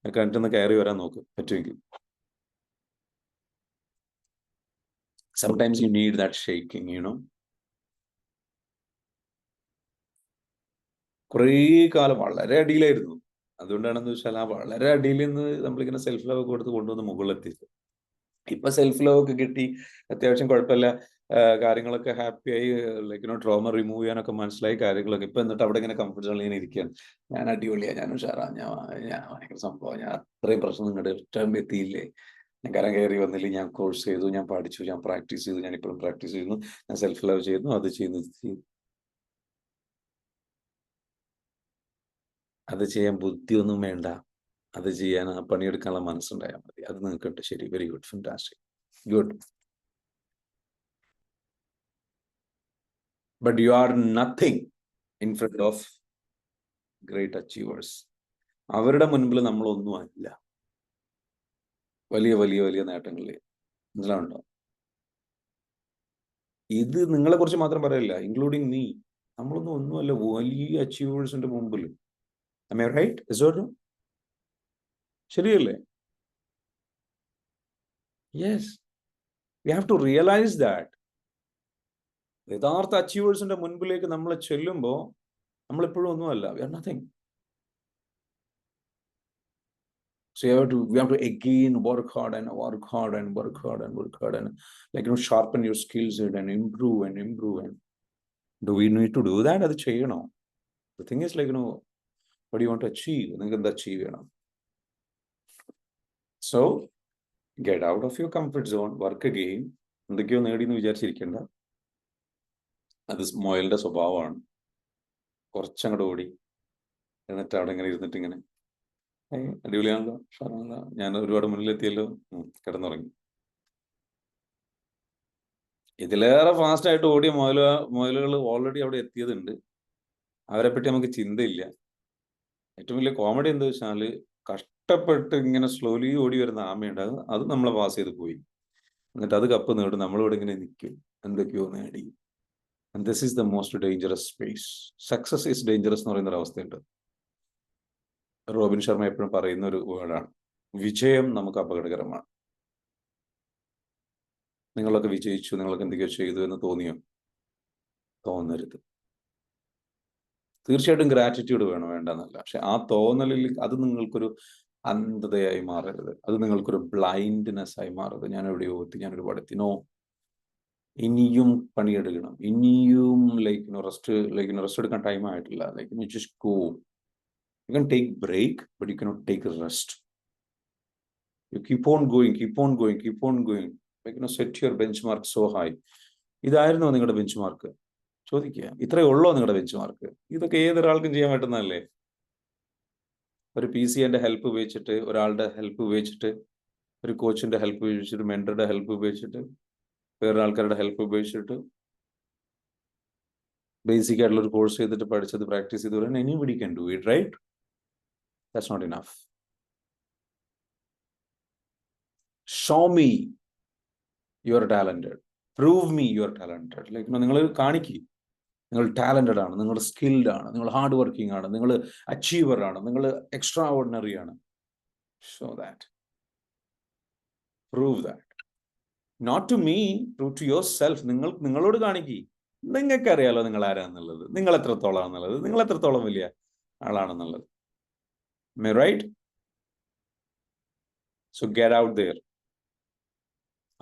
കണ്ടിട്ടൊന്ന് കയറി വരാൻ നോക്ക് പറ്റുമെങ്കിൽ. Sometimes you need that shaking, you know. കുറേ കാലം വളരെ അടിയിലായിരുന്നു. അതുകൊണ്ടാണെന്ന് വെച്ചാൽ ആ വളരെ അടിയിൽ നിന്ന് നമ്മളിങ്ങനെ സെൽഫ് ലവ് കൊടുത്ത് കൊണ്ടുവന്ന് മുകളിലെത്തിച്ചത്. ഇപ്പൊ സെൽഫ് ലവ് ഒക്കെ കിട്ടി, അത്യാവശ്യം കുഴപ്പമില്ല, കാര്യങ്ങളൊക്കെ ഹാപ്പിയായി, ലൈക്ക് ട്രോമ റിമൂവ് ചെയ്യാനൊക്കെ മനസ്സിലായി കാര്യങ്ങളൊക്കെ. ഇപ്പൊ എന്നിട്ട് അവിടെ ഇങ്ങനെ കംഫർട്ട് സോണിൽ ഇങ്ങനെ ഇരിക്കുകയാണ്. ഞാൻ അടിപൊളിയാ, ഞാൻ ഉഷാറാ, ഞാൻ ഭയങ്കര സംഭവം, ഞാൻ അത്രയും പ്രശ്നം നിങ്ങളുടെ ടേം എത്തിയില്ലേ, ഞാൻ കരം കയറി വന്നില്ല, ഞാൻ കോഴ്സ് ചെയ്തു, ഞാൻ പഠിച്ചു, ഞാൻ പ്രാക്ടീസ് ചെയ്തു, ഞാൻ ഇപ്പോഴും പ്രാക്ടീസ് ചെയ്യുന്നു, ഞാൻ സെൽഫ് ലവ് ചെയ്യുന്നു, അത് ചെയ്യുന്നു, ഇത് ചെയ്യുന്നു. അത് ചെയ്യാൻ ബുദ്ധിയൊന്നും വേണ്ട, അത് ചെയ്യാൻ പണിയെടുക്കാനുള്ള മനസ്സുണ്ടായാൽ മതി. അത് നിങ്ങൾക്കുണ്ട്. ശരി, very good, fantastic, good. But you are nothing in front of great achievers. അവരുടെ മുൻപിൽ നമ്മളൊന്നും അല്ല. വലിയ വലിയ വലിയ നേട്ടങ്ങളിൽ മനസ്സിലാവുണ്ടോ? ഇത് നിങ്ങളെ കുറിച്ച് മാത്രം പറയില്ല, ഇൻക്ലൂഡിങ് മീ. നമ്മളൊന്നും ഒന്നുമല്ല വലിയ അച്ചീവേഴ്സിന്റെ മുമ്പിൽ. Am I right? Is it? ശരിയല്ലേ? Yes. We have to realize that. യഥാർത്ഥ അച്ചീവേഴ്സിന്റെ മുൻപിലേക്ക് നമ്മൾ ചെല്ലുമ്പോൾ നമ്മളെപ്പോഴും ഒന്നുമല്ല. We are nothing. So we have to again work hard and work hard and work hard and work hard and sharpen your skills and improve and improve. And do we need to do that? അത് ചെയ്യണോ? The thing is what do you want to achieve? നിങ്ങൾക്ക് എന്താ achieve ചെയ്യണം? So get out of your comfort zone, work again. എന്തൊക്കെയോ നേടിയെന്ന് വിചാരിച്ചിരിക്കേണ്ട. അത് മൊയലിന്റെ സ്വഭാവമാണ്. കുറച്ചങ്ങോട്ട് ഓടി എന്നിട്ട് അവിടെ ഇങ്ങനെ ഇരുന്നിട്ട് ഇങ്ങനെ അടിപൊളിയാണല്ലോ, ഞാൻ ഒരുപാട് മുന്നിലെത്തിയല്ലോ, കിടന്നുറങ്ങി. ഇതിലേറെ ഫാസ്റ്റ് ആയിട്ട് ഓടിയ മുയലുകൾ ഓൾറെഡി അവിടെ എത്തിയതുണ്ട്. അവരെ പറ്റി നമുക്ക് ചിന്തയില്ല. ഏറ്റവും വലിയ കോമഡി എന്താ വെച്ചാൽ കഷ്ടപ്പെട്ട് ഇങ്ങനെ സ്ലോലി ഓടി വരുന്ന ആമയുണ്ട്. അത് നമ്മളെ പാസ് ചെയ്ത് പോയി. എന്നിട്ട് അത് കപ്പ് നേടും, നമ്മളിവിടെ ഇങ്ങനെ നിൽക്കും, എന്തൊക്കെയോ നേടി. And this is the most dangerous space. Success is dangerous എന്ന് പറയുന്ന ഒരു അവസ്ഥയുണ്ട്. റോബിൻ ശർമ്മ എപ്പോഴും പറയുന്ന ഒരു വേർഡാണ്, വിജയം നമുക്ക് അപകടകരമാണ്. നിങ്ങളൊക്കെ വിജയിച്ചു, നിങ്ങളൊക്കെ എന്തൊക്കെയോ ചെയ്തു എന്ന് തോന്നിയോ? തോന്നരുത്. തീർച്ചയായിട്ടും ഗ്രാറ്റിറ്റ്യൂഡ് വേണം, വേണ്ടെന്നല്ല. പക്ഷെ ആ തോന്നലിൽ അത് നിങ്ങൾക്കൊരു അന്ധതയായി മാറരുത്, അത് നിങ്ങൾക്കൊരു ബ്ലൈൻഡ്നെസ് ആയി മാറരുത്. ഞാൻ എവിടെയോ എത്തി, ഞാൻ ഒരുപാട് എത്തി. നോ, ഇനിയും പണിയെടുക്കണം, ഇനിയും റെസ്റ്റ് എടുക്കാൻ ടൈം ആയിട്ടില്ല. Just go. You can take break, but you cannot take a rest. You keep on going, keep on going, keep on going. Set your benchmark so high. ഇതായിരുന്നോ നിങ്ങളുടെ ബെഞ്ച് മാർക്ക്? ചോദിക്കുക, ഇത്രയേ ഉള്ളോ നിങ്ങളുടെ bench mark? ഇതൊക്കെ ഏതൊരാൾക്കും ചെയ്യാൻ പറ്റുന്നതല്ലേ? ഒരു PCന്റെ help ഉപയോഗിച്ചിട്ട്, ഒരാളുടെ ഹെൽപ്പ് ഉപയോഗിച്ചിട്ട്, ഒരു കോച്ചിന്റെ ഹെൽപ്പ് ഉപയോഗിച്ചിട്ട്, മെന്ററുടെ ഹെൽപ്പ് ഉപയോഗിച്ചിട്ട്, വേറെ ആൾക്കാരുടെ ഹെൽപ്പ് ഉപയോഗിച്ചിട്ട്, ബേസിക് ആയിട്ടുള്ള ഒരു കോഴ്സ് ചെയ്തിട്ട് പഠിച്ചത് പ്രാക്ടീസ് ചെയ്ത് വരാൻ anybody can do it, right? That's not enough. Show me you are talented. Prove me you are talented. നിങ്ങൾ കാണിക്കുക, നിങ്ങൾ ടാലന്റഡ് ആണ്, നിങ്ങൾ സ്കിൽഡ് ആണ്, നിങ്ങൾ ഹാർഡ് വർക്കിംഗ് ആണ്, നിങ്ങൾ അച്ചീവർ ആണ്, നിങ്ങൾ എക്സ്ട്രാ ഓർഡിനറി ആണ്. Show that. Prove that. Not to me, prove to yourself. നിങ്ങളോട് കാണിക്കുക. നിങ്ങൾക്കറിയാലോ നിങ്ങൾ ആരാന്നുള്ളത്, നിങ്ങൾ എത്രത്തോളം ആണെന്നുള്ളത്, നിങ്ങൾ എത്രത്തോളം വലിയ ആളാണെന്നുള്ളത്. Am I right? So get out there.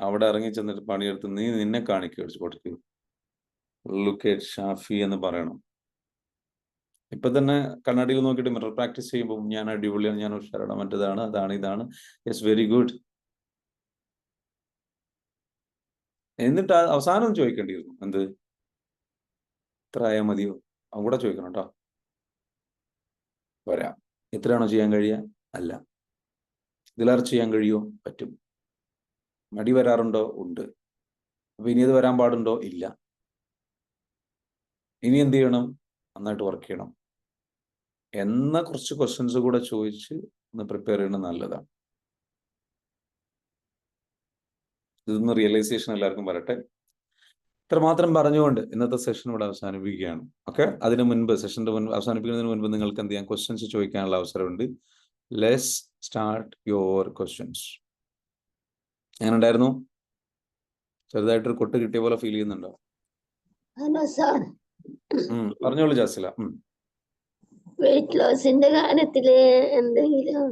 അവിടെ ഇറങ്ങി ചെന്നിട്ട് പണിയെടുത്ത് നിന്നെ കാണിക്കുക. ലുക്ക് അറ്റ് ഷാഫി എന്ന് പറയണം. ഇപ്പൊ തന്നെ കണ്ണാടിയിൽ നോക്കിയിട്ട് മിറർ പ്രാക്ടീസ് ചെയ്യുമ്പോൾ ഞാൻ അടിപൊളിയാണ്, ഞാൻ ഉഷാറാണ്, മറ്റേതാണ്, അതാണ്, ഇതാണ്. Yes, very good. എന്നിട്ട് അവസാനം ചോദിക്കേണ്ടിയിരുന്നു, എന്ത് ഇത്ര ആയാൽ മതിയോ? അവിടെ ചോദിക്കണം കേട്ടോ. വരാം. എത്രയാണോ ചെയ്യാൻ കഴിയുക? അല്ല. ഇതിലേറെ ചെയ്യാൻ കഴിയുമോ? പറ്റും. മടി വരാറുണ്ടോ? ഉണ്ട്. അപ്പൊ ഇനി അത് വരാൻ പാടുണ്ടോ? ഇല്ല. ഇനി എന്ത് ചെയ്യണം? നന്നായിട്ട് വർക്ക് ചെയ്യണം എന്ന കുറച്ച് ക്വസ്റ്റ്യൻസ് കൂടെ ചോദിച്ച് ഒന്ന് പ്രിപ്പയർ ചെയ്യണം, നല്ലതാണ്. ഇതൊന്ന് റിയലൈസേഷൻ എല്ലാവർക്കും വരട്ടെ. ഇത്രമാത്രം പറഞ്ഞുകൊണ്ട് ഇന്നത്തെ സെഷൻ ഇവിടെ അവസാനിപ്പിക്കുകയാണ്. ഓക്കെ, അതിന് മുൻപ് സെഷന്റെ അവസാനിപ്പിക്കുന്നതിന് മുൻപ് നിങ്ങൾക്ക് എന്ത് ചെയ്യാം, ക്വസ്റ്റ്യൻസ് ചോദിക്കാനുള്ള അവസരമുണ്ട്. Let's start your questions. എങ്ങനെ ഉണ്ടായിരുന്നു? ചെറുതായിട്ടൊരു കൊട്ട് കിട്ടിയ പോലെ ഫീൽ ചെയ്യുന്നുണ്ടോ? ഹലോ സാർ, പറഞ്ഞോളൂ ജാസില. വെയിറ്റ് ലോസിന്റെ കാര്യത്തില് എന്തെങ്കിലും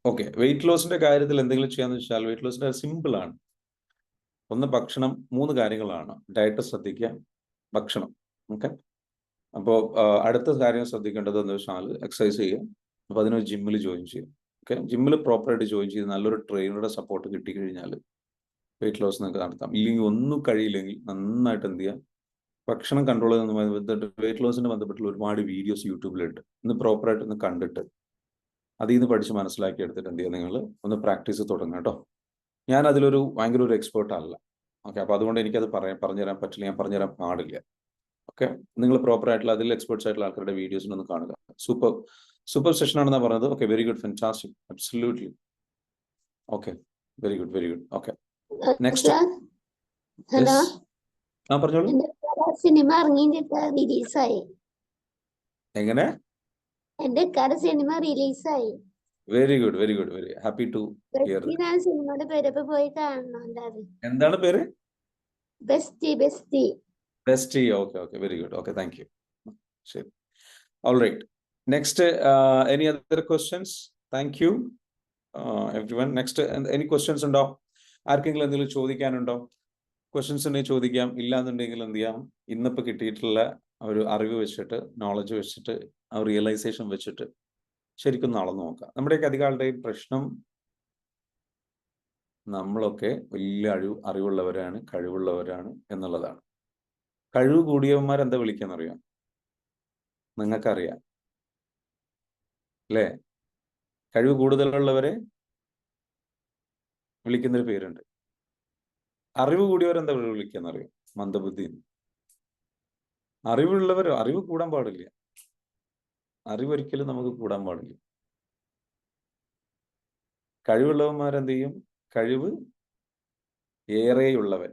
ഓക്കെ, വെയിറ്റ് ലോസിന്റെ കാര്യത്തിൽ എന്തെങ്കിലും ചെയ്യാന്ന് വെച്ചാൽ വെയിറ്റ് ലോസിന്റെ സിമ്പിൾ ആണ്. ഒന്ന് ഭക്ഷണം, 3 കാര്യങ്ങളാണ്. ഡയറ്റ് ശ്രദ്ധിക്കുക, ഭക്ഷണം. ഓക്കെ, അപ്പോൾ അടുത്ത കാര്യം ശ്രദ്ധിക്കേണ്ടത് എന്ന് വെച്ചാൽ എക്സസൈസ് ചെയ്യുക. അപ്പോൾ അതിനൊരു ജിമ്മിൽ ജോയിൻ ചെയ്യും. ഓക്കെ, ജിമ്മിൽ പ്രോപ്പറായിട്ട് ജോയിൻ ചെയ്ത് നല്ലൊരു ട്രെയിനറുടെ സപ്പോർട്ട് കിട്ടിക്കഴിഞ്ഞാൽ വെയിറ്റ് ലോസ് നിങ്ങൾക്ക് നടത്താം. ഇല്ലെങ്കിൽ ഒന്നും കഴിയില്ലെങ്കിൽ നന്നായിട്ട് എന്ത് ചെയ്യുക, ഭക്ഷണം കൺട്രോൾ ചെയ്യുന്നതുമായി ബന്ധപ്പെട്ട് വെയിറ്റ് ലോസിന് ബന്ധപ്പെട്ടുള്ള ഒരുപാട് വീഡിയോസ് യൂട്യൂബിലുണ്ട്. ഇന്ന് പ്രോപ്പറായിട്ട് ഒന്ന് കണ്ടിട്ട് അതിൽ നിന്ന് പഠിച്ച് മനസ്സിലാക്കി എടുത്തിട്ട് എന്ത് ചെയ്യുക, നിങ്ങൾ ഒന്ന് പ്രാക്ടീസ് തുടങ്ങുക കേട്ടോ. ഞാൻ അതിലൊരു ഭയങ്കര ഒരു എക്സ്പേർട്ട് അല്ല. ഓക്കെ, അപ്പോൾ അതുകൊണ്ട് എനിക്കത് പറഞ്ഞുതരാൻ പറ്റില്ല, ഞാൻ പറഞ്ഞുതരാൻ പാടില്ല. ഓക്കെ, നിങ്ങൾ പ്രോപ്പറായിട്ടുള്ള അതിൽ എക്സ്പേർട്സ് ആയിട്ടുള്ള ആൾക്കാരുടെ വീഡിയോസിനൊന്ന് കാണുക. സൂപ്പർ സെഷൻ ആണെന്നാണ് പറഞ്ഞത്. Okay, very good, fantastic, absolutely. Okay, very good, very good. Okay, next. Hello, പറഞ്ഞോളൂ. സിനിമ ഇറങ്ങിയിട്ട് റിലീസായി. എങ്ങനെ? എന്റെ സിനിമ റിലീസായി. Very good, very good, very happy to hear. ഞാൻ സിനിമയുടെ പേരൊക്കെ പോയി കാണണം. എന്താണ് പേര്? Bestie. Bestie. Okay, okay, very good. Okay, thank you. ശരി, all right. Next, any other questions? Thank you everyone. Next, any questions ഉണ്ടോ? ആർക്കെങ്കിലും എന്തെങ്കിലും ചോദിക്കാനുണ്ടോ? ക്വസ്റ്റ്യൻസ് ഉണ്ടെങ്കിൽ ചോദിക്കാം. ഇല്ലാന്നുണ്ടെങ്കിൽ എന്ത് ചെയ്യാം, ഇന്നിപ്പോൾ കിട്ടിയിട്ടുള്ള ഒരു അറിവ് വെച്ചിട്ട്, നോളജ് വെച്ചിട്ട്, ആ റിയലൈസേഷൻ വെച്ചിട്ട് ശരിക്കും നടന്നു നോക്കാം. നമ്മുടെയൊക്കെ അധികം ആളുടെയും പ്രശ്നം, നമ്മളൊക്കെ വലിയ അറിവുള്ളവരാണ്, കഴിവുള്ളവരാണ് എന്നുള്ളതാണ്. കഴിവ് കൂടിയവന്മാരെന്താ വിളിക്കാന്നറിയാം? നിങ്ങൾക്കറിയാം അല്ലേ? കഴിവ് കൂടുതലുള്ളവരെ വിളിക്കുന്നൊരു പേരുണ്ട്. അറിവ് കൂടിയവരെന്താ വിളിക്കാന്നറിയാം? മന്ദബുദ്ധി. അറിവ് കൂടാൻ പാടില്ല. അറിവൊരിക്കലും നമുക്ക് കൂടാൻ പാടില്ല. കഴിവുള്ളവന്മാരെന്ത് ചെയ്യും? കഴിവ് ഏറിയവൻ.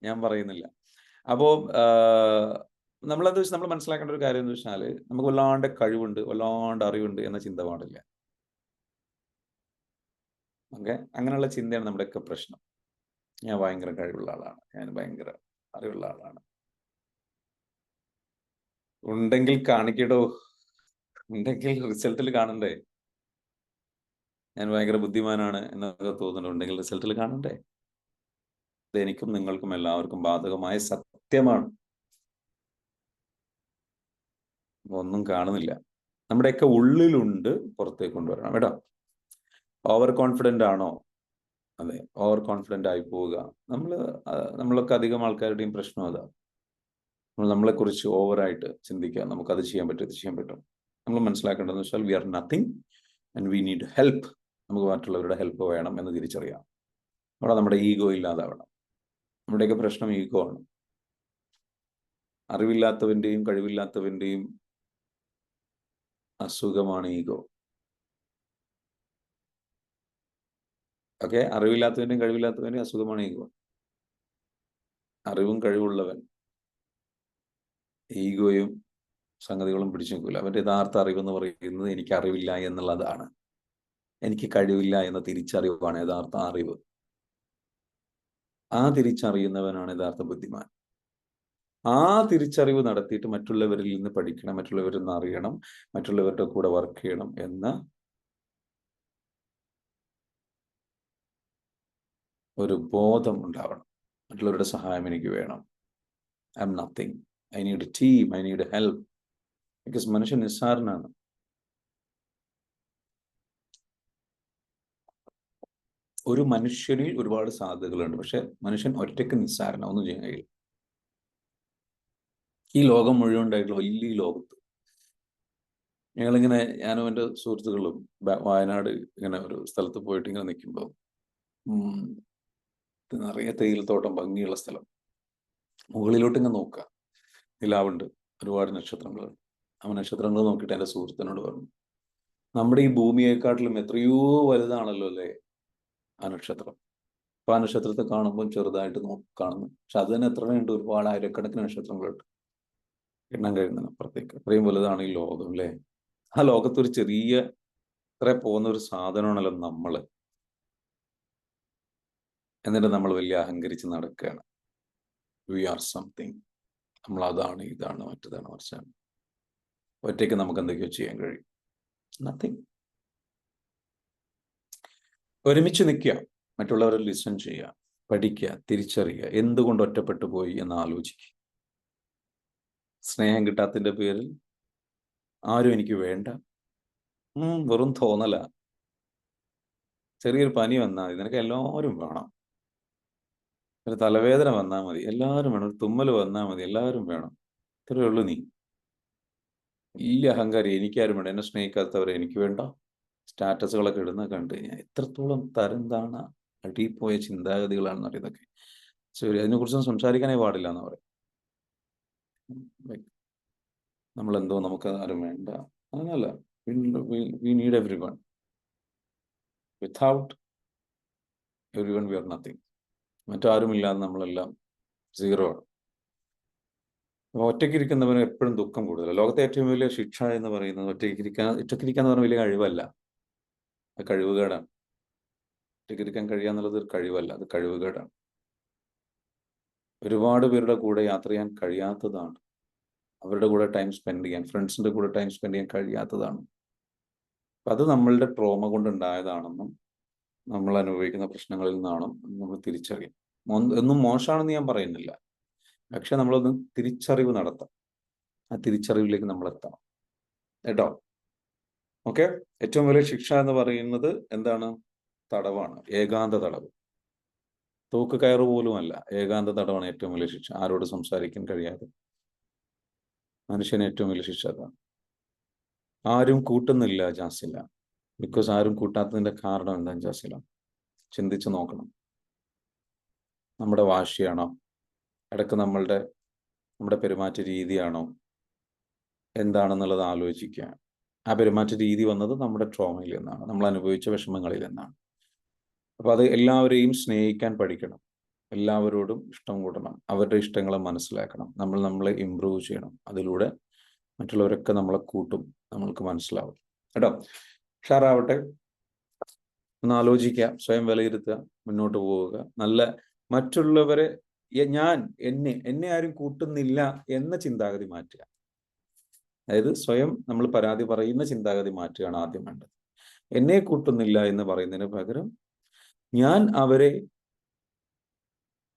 ഞാൻ പറയുന്നില്ല. അപ്പോൾ നമ്മൾ മനസ്സിലാക്കേണ്ട ഒരു കാര്യം എന്ന് വെച്ചാൽ, നമുക്ക് വല്ലാണ്ട് കഴിവുണ്ട്, വല്ലാണ്ട് അറിവുണ്ട് എന്ന ചിന്ത പാടില്ല. ഓക്കെ, അങ്ങനെയുള്ള ചിന്തയാണ് നമ്മുടെയൊക്കെ പ്രശ്നം. ഞാൻ ഭയങ്കര കഴിവുള്ള ആളാണ്, ഞാൻ ഭയങ്കര അറിവുള്ള ആളാണ്. ഉണ്ടെങ്കിൽ കാണിക്കടോ, ഉണ്ടെങ്കിൽ റിസൾട്ടിൽ കാണണ്ടേ? ഞാൻ ഭയങ്കര ബുദ്ധിമാനാണ് എന്നൊക്കെ തോന്നുന്നുണ്ടെങ്കിൽ റിസൾട്ടിൽ കാണണ്ടേ? ഇത് എനിക്കും നിങ്ങൾക്കും എല്ലാവർക്കും ബാധകമായ സത്യമാണ്. ഒന്നും കാണുന്നില്ല. നമ്മുടെയൊക്കെ ഉള്ളിലുണ്ട്, പുറത്തേക്ക് കൊണ്ടുവരണം കേട്ടോ. ഓവർ കോൺഫിഡൻ്റ് ആണോ? അതെ, ഓവർ കോൺഫിഡൻ്റ് ആയി പോവുക. നമ്മളൊക്കെ അധികം ആൾക്കാരുടെയും പ്രശ്നം അതാ. നമ്മളെക്കുറിച്ച് ഓവറായിട്ട് ചിന്തിക്കുക. നമുക്കത് ചെയ്യാൻ പറ്റും, ഇത് ചെയ്യാൻ പറ്റും. നമ്മൾ മനസ്സിലാക്കേണ്ടതെന്ന് വെച്ചാൽ, we are nothing and we need help. നമുക്ക് മറ്റുള്ളവരുടെ ഹെൽപ്പ് വേണം എന്ന് തിരിച്ചറിയാം. അവിടെ നമ്മുടെ ഈഗോ ഇല്ലാതാവണം. നമ്മുടെയൊക്കെ പ്രശ്നം ഈഗോ ആണ്. അറിവില്ലാത്തവൻ്റെയും കഴിവില്ലാത്തവൻ്റെയും അസുഖമാണ് ഈഗോ. ഓക്കെ, അറിവില്ലാത്തവൻ്റെയും കഴിവില്ലാത്തവൻ്റെയും അസുഖമാണ് ഈഗോ. അറിവും കഴിവുള്ളവൻ ഈഗോയും സംഗതികളും പിടിച്ചു നിൽക്കില്ല. അവൻ്റെ യഥാർത്ഥ അറിവെന്ന് പറയുന്നത് എനിക്ക് അറിവില്ല എന്നുള്ളതാണ്. എനിക്ക് കഴിവില്ല എന്ന തിരിച്ചറിവാണ് യഥാർത്ഥ അറിവ്. ആ തിരിച്ചറിയുന്നവനാണ് യഥാർത്ഥ ബുദ്ധിമാൻ. ആ തിരിച്ചറിവ് നടത്തിയിട്ട് മറ്റുള്ളവരിൽ നിന്ന് പഠിക്കണം, മറ്റുള്ളവരിൽ നിന്ന് അറിയണം, മറ്റുള്ളവരുടെ കൂടെ വർക്ക് ചെയ്യണം എന്ന ഒരു ബോധം ഉണ്ടാവണം. മറ്റുള്ളവരുടെ സഹായം എനിക്ക് വേണം. I M nothing, I need A team, I need help. Because മനുഷ്യൻ നിസ്സാരനാണ്. ഒരു മനുഷ്യനിൽ ഒരുപാട് സാധ്യതകളുണ്ട്. പക്ഷെ മനുഷ്യൻ ഒറ്റയ്ക്ക് നിസ്സാരന, ഒന്നും ചെയ്യാൻ കഴിയില്ല. ഈ ലോകം മുഴുവൻ ഉണ്ടായിട്ടുള്ള വലിയ ലോകത്ത് ഞാനും എൻ്റെ സുഹൃത്തുക്കളും വയനാട് ഇങ്ങനെ ഒരു സ്ഥലത്ത് പോയിട്ട് ഇങ്ങനെ നിൽക്കുമ്പോൾ, നിറയെ തേയിലത്തോട്ടം, ഭംഗിയുള്ള സ്ഥലം. മുകളിലോട്ട് ഇങ്ങനെ നോക്കുക, നിലാവുണ്ട്, ഒരുപാട് നക്ഷത്രങ്ങളുണ്ട്. ആ നക്ഷത്രങ്ങൾ നോക്കിയിട്ട് എൻ്റെ സുഹൃത്തിനോട് പറഞ്ഞു, നമ്മുടെ ഈ ഭൂമിയെക്കാട്ടിലും എത്രയോ വലുതാണല്ലോ അല്ലേ ആ നക്ഷത്രം. അപ്പൊ ആ നക്ഷത്രത്തെ കാണുമ്പോൾ ചെറുതായിട്ട് കാണുന്നു, പക്ഷെ അത് തന്നെ എത്രയുണ്ട്, ഒരുപാട് ആയിരക്കണക്കിന് നക്ഷത്രങ്ങളുണ്ട്. എണ്ണം കഴിയുന്നതിനപ്പുറത്തേക്ക് അത്രയും വലുതാണ് ഈ ലോകം അല്ലേ. ആ ലോകത്തൊരു ചെറിയ ഇത്ര പോകുന്ന ഒരു സാധനമാണല്ലോ നമ്മള്. എന്നിട്ട് നമ്മൾ വലിയ അഹങ്കരിച്ച് നടക്കുകയാണ്. We are something. നമ്മൾ അതാണ് ഇതാണ് മറ്റതാണ് മറിച്ചാണ്. ഒറ്റയ്ക്ക് നമുക്ക് എന്തൊക്കെയോ ചെയ്യാൻ കഴിയും. നത്തിങ്. ഒരുമിച്ച് നിൽക്കുക, മറ്റുള്ളവരെ ലിസൺ ചെയ്യുക, പഠിക്കുക, തിരിച്ചറിയുക, എന്തുകൊണ്ട് ഒറ്റപ്പെട്ടു പോയി എന്ന് ആലോചിക്കുക. സ്നേഹം കിട്ടാത്തതിന്റെ പേരിൽ ആരും എനിക്ക് വേണ്ട, വെറും തോന്നല. ചെറിയൊരു പനി വന്നാൽ മതി, നിനക്ക് എല്ലാവരും വേണം. ഒരു തലവേദന വന്നാൽ മതി, എല്ലാവരും വേണം. ഒരു തുമ്മൽ വന്നാൽ മതി, എല്ലാവരും വേണം. ഇത്രയേ ഉള്ളൂ നീ. വലിയ അഹങ്കാരി, എനിക്കാരും വേണ്ട, എന്നെ സ്നേഹിക്കാത്തവരെ എനിക്ക് വേണ്ട. സ്റ്റാറ്റസുകളൊക്കെ ഇടുന്ന കണ്ടു കഴിഞ്ഞാൽ എത്രത്തോളം തരംതാണ അടിപ്പോയ ചിന്താഗതികളാണെന്ന് അറിയുന്നതൊക്കെ. ശരി, അതിനെക്കുറിച്ചൊന്നും സംസാരിക്കാനേ പാടില്ല എന്ന് പറയും. നമ്മളെന്തോ നമുക്ക് ആരും വേണ്ട, അങ്ങനല്ല. We need everyone. Without everyone we are nothing. മറ്റാരും ഇല്ലാതെ നമ്മളെല്ലാം സീറോ ആണ്. അപ്പോൾ ഒറ്റയ്ക്കിരിക്കുന്നവന് എപ്പോഴും ദുഃഖം കൂടുതൽ. ലോകത്തെ ഏറ്റവും വലിയ ശിക്ഷ എന്ന് പറയുന്നത് ഒറ്റയ്ക്കിരിക്കാന്ന് പറഞ്ഞ വലിയ കഴിവല്ല, അത് കഴിവുകേടാണ്. ഒറ്റയ്ക്കിരിക്കാൻ കഴിയുക എന്നുള്ളത് ഒരു കഴിവല്ല, അത് കഴിവുകേടാണ്. ഒരുപാട് പേരുടെ കൂടെ യാത്ര ചെയ്യാൻ കഴിയാത്തതാണ്. അവരുടെ കൂടെ ടൈം സ്പെൻഡ് ചെയ്യാൻ, ഫ്രണ്ട്സിന്റെ കൂടെ ടൈം സ്പെൻഡ് ചെയ്യാൻ കഴിയാത്തതാണ്. അപ്പം അത് നമ്മളുടെ ട്രോമ കൊണ്ടുണ്ടായതാണെന്നും നമ്മൾ അനുഭവിക്കുന്ന പ്രശ്നങ്ങളിൽ നിന്നാണെന്നും നമ്മൾ തിരിച്ചറിയും. ഒന്നും മോശമാണെന്ന് ഞാൻ പറയുന്നില്ല, പക്ഷെ നമ്മളൊന്ന് തിരിച്ചറിവ് നടത്താം. ആ തിരിച്ചറിവിലേക്ക് നമ്മൾ എത്തണം കേട്ടോ. ഓക്കെ. ഏറ്റവും വലിയ ശിക്ഷ എന്ന് പറയുന്നത് എന്താണ്? തടവാണ്, ഏകാന്ത തടവ്. തൂക്ക് കയറ് പോലുമല്ല, ഏകാന്ത തടവാണ് ഏറ്റവും വലിയ ശിക്ഷ. ആരോട് സംസാരിക്കാൻ കഴിയാതെ മനുഷ്യന് ഏറ്റവും വലിയ ശിക്ഷ അതാണ്. ആരും കൂട്ടുന്നില്ല ജാസില. ബിക്കോസ് ആരും കൂട്ടാത്തതിന്റെ കാരണം എന്താ ജാസില? ചിന്തിച്ച് നോക്കണം. നമ്മുടെ വാശിയാണോ? ഇടയ്ക്ക് നമ്മുടെ പെരുമാറ്റ രീതിയാണോ? എന്താണെന്നുള്ളത് ആലോചിക്കുക. ആ പെരുമാറ്റ രീതി വന്നത് നമ്മുടെ ട്രോമയിൽ നിന്നാണ്, നമ്മൾ അനുഭവിച്ച വിഷമങ്ങളിൽ നിന്നാണ്. അപ്പോൾ അത് എല്ലാവരെയും സ്നേഹിക്കാൻ പഠിക്കണം, എല്ലാവരോടും ഇഷ്ടം കൂട്ടണം, അവരുടെ ഇഷ്ടങ്ങളെ മനസ്സിലാക്കണം, നമ്മളെ ഇമ്പ്രൂവ് ചെയ്യണം. അതിലൂടെ മറ്റുള്ളവരൊക്കെ നമ്മളെ കൂട്ടും, നമ്മൾക്ക് മനസ്സിലാവും കേട്ടോ. ഷാറാവട്ടെ. ഒന്ന് ആലോചിക്കുക, സ്വയം വിലയിരുത്തുക, മുന്നോട്ട് പോവുക. നല്ല മറ്റുള്ളവരെ എന്നെ ആരും കൂട്ടുന്നില്ല എന്ന ചിന്താഗതി മാറ്റുക. അതായത് സ്വയം നമ്മൾ പരാതി പറയുന്ന ചിന്താഗതി മാറ്റുകയാണ് ആദ്യം വേണ്ടത്. എന്നെ കൂട്ടുന്നില്ല എന്ന് പറയുന്നതിന് പകരം ഞാൻ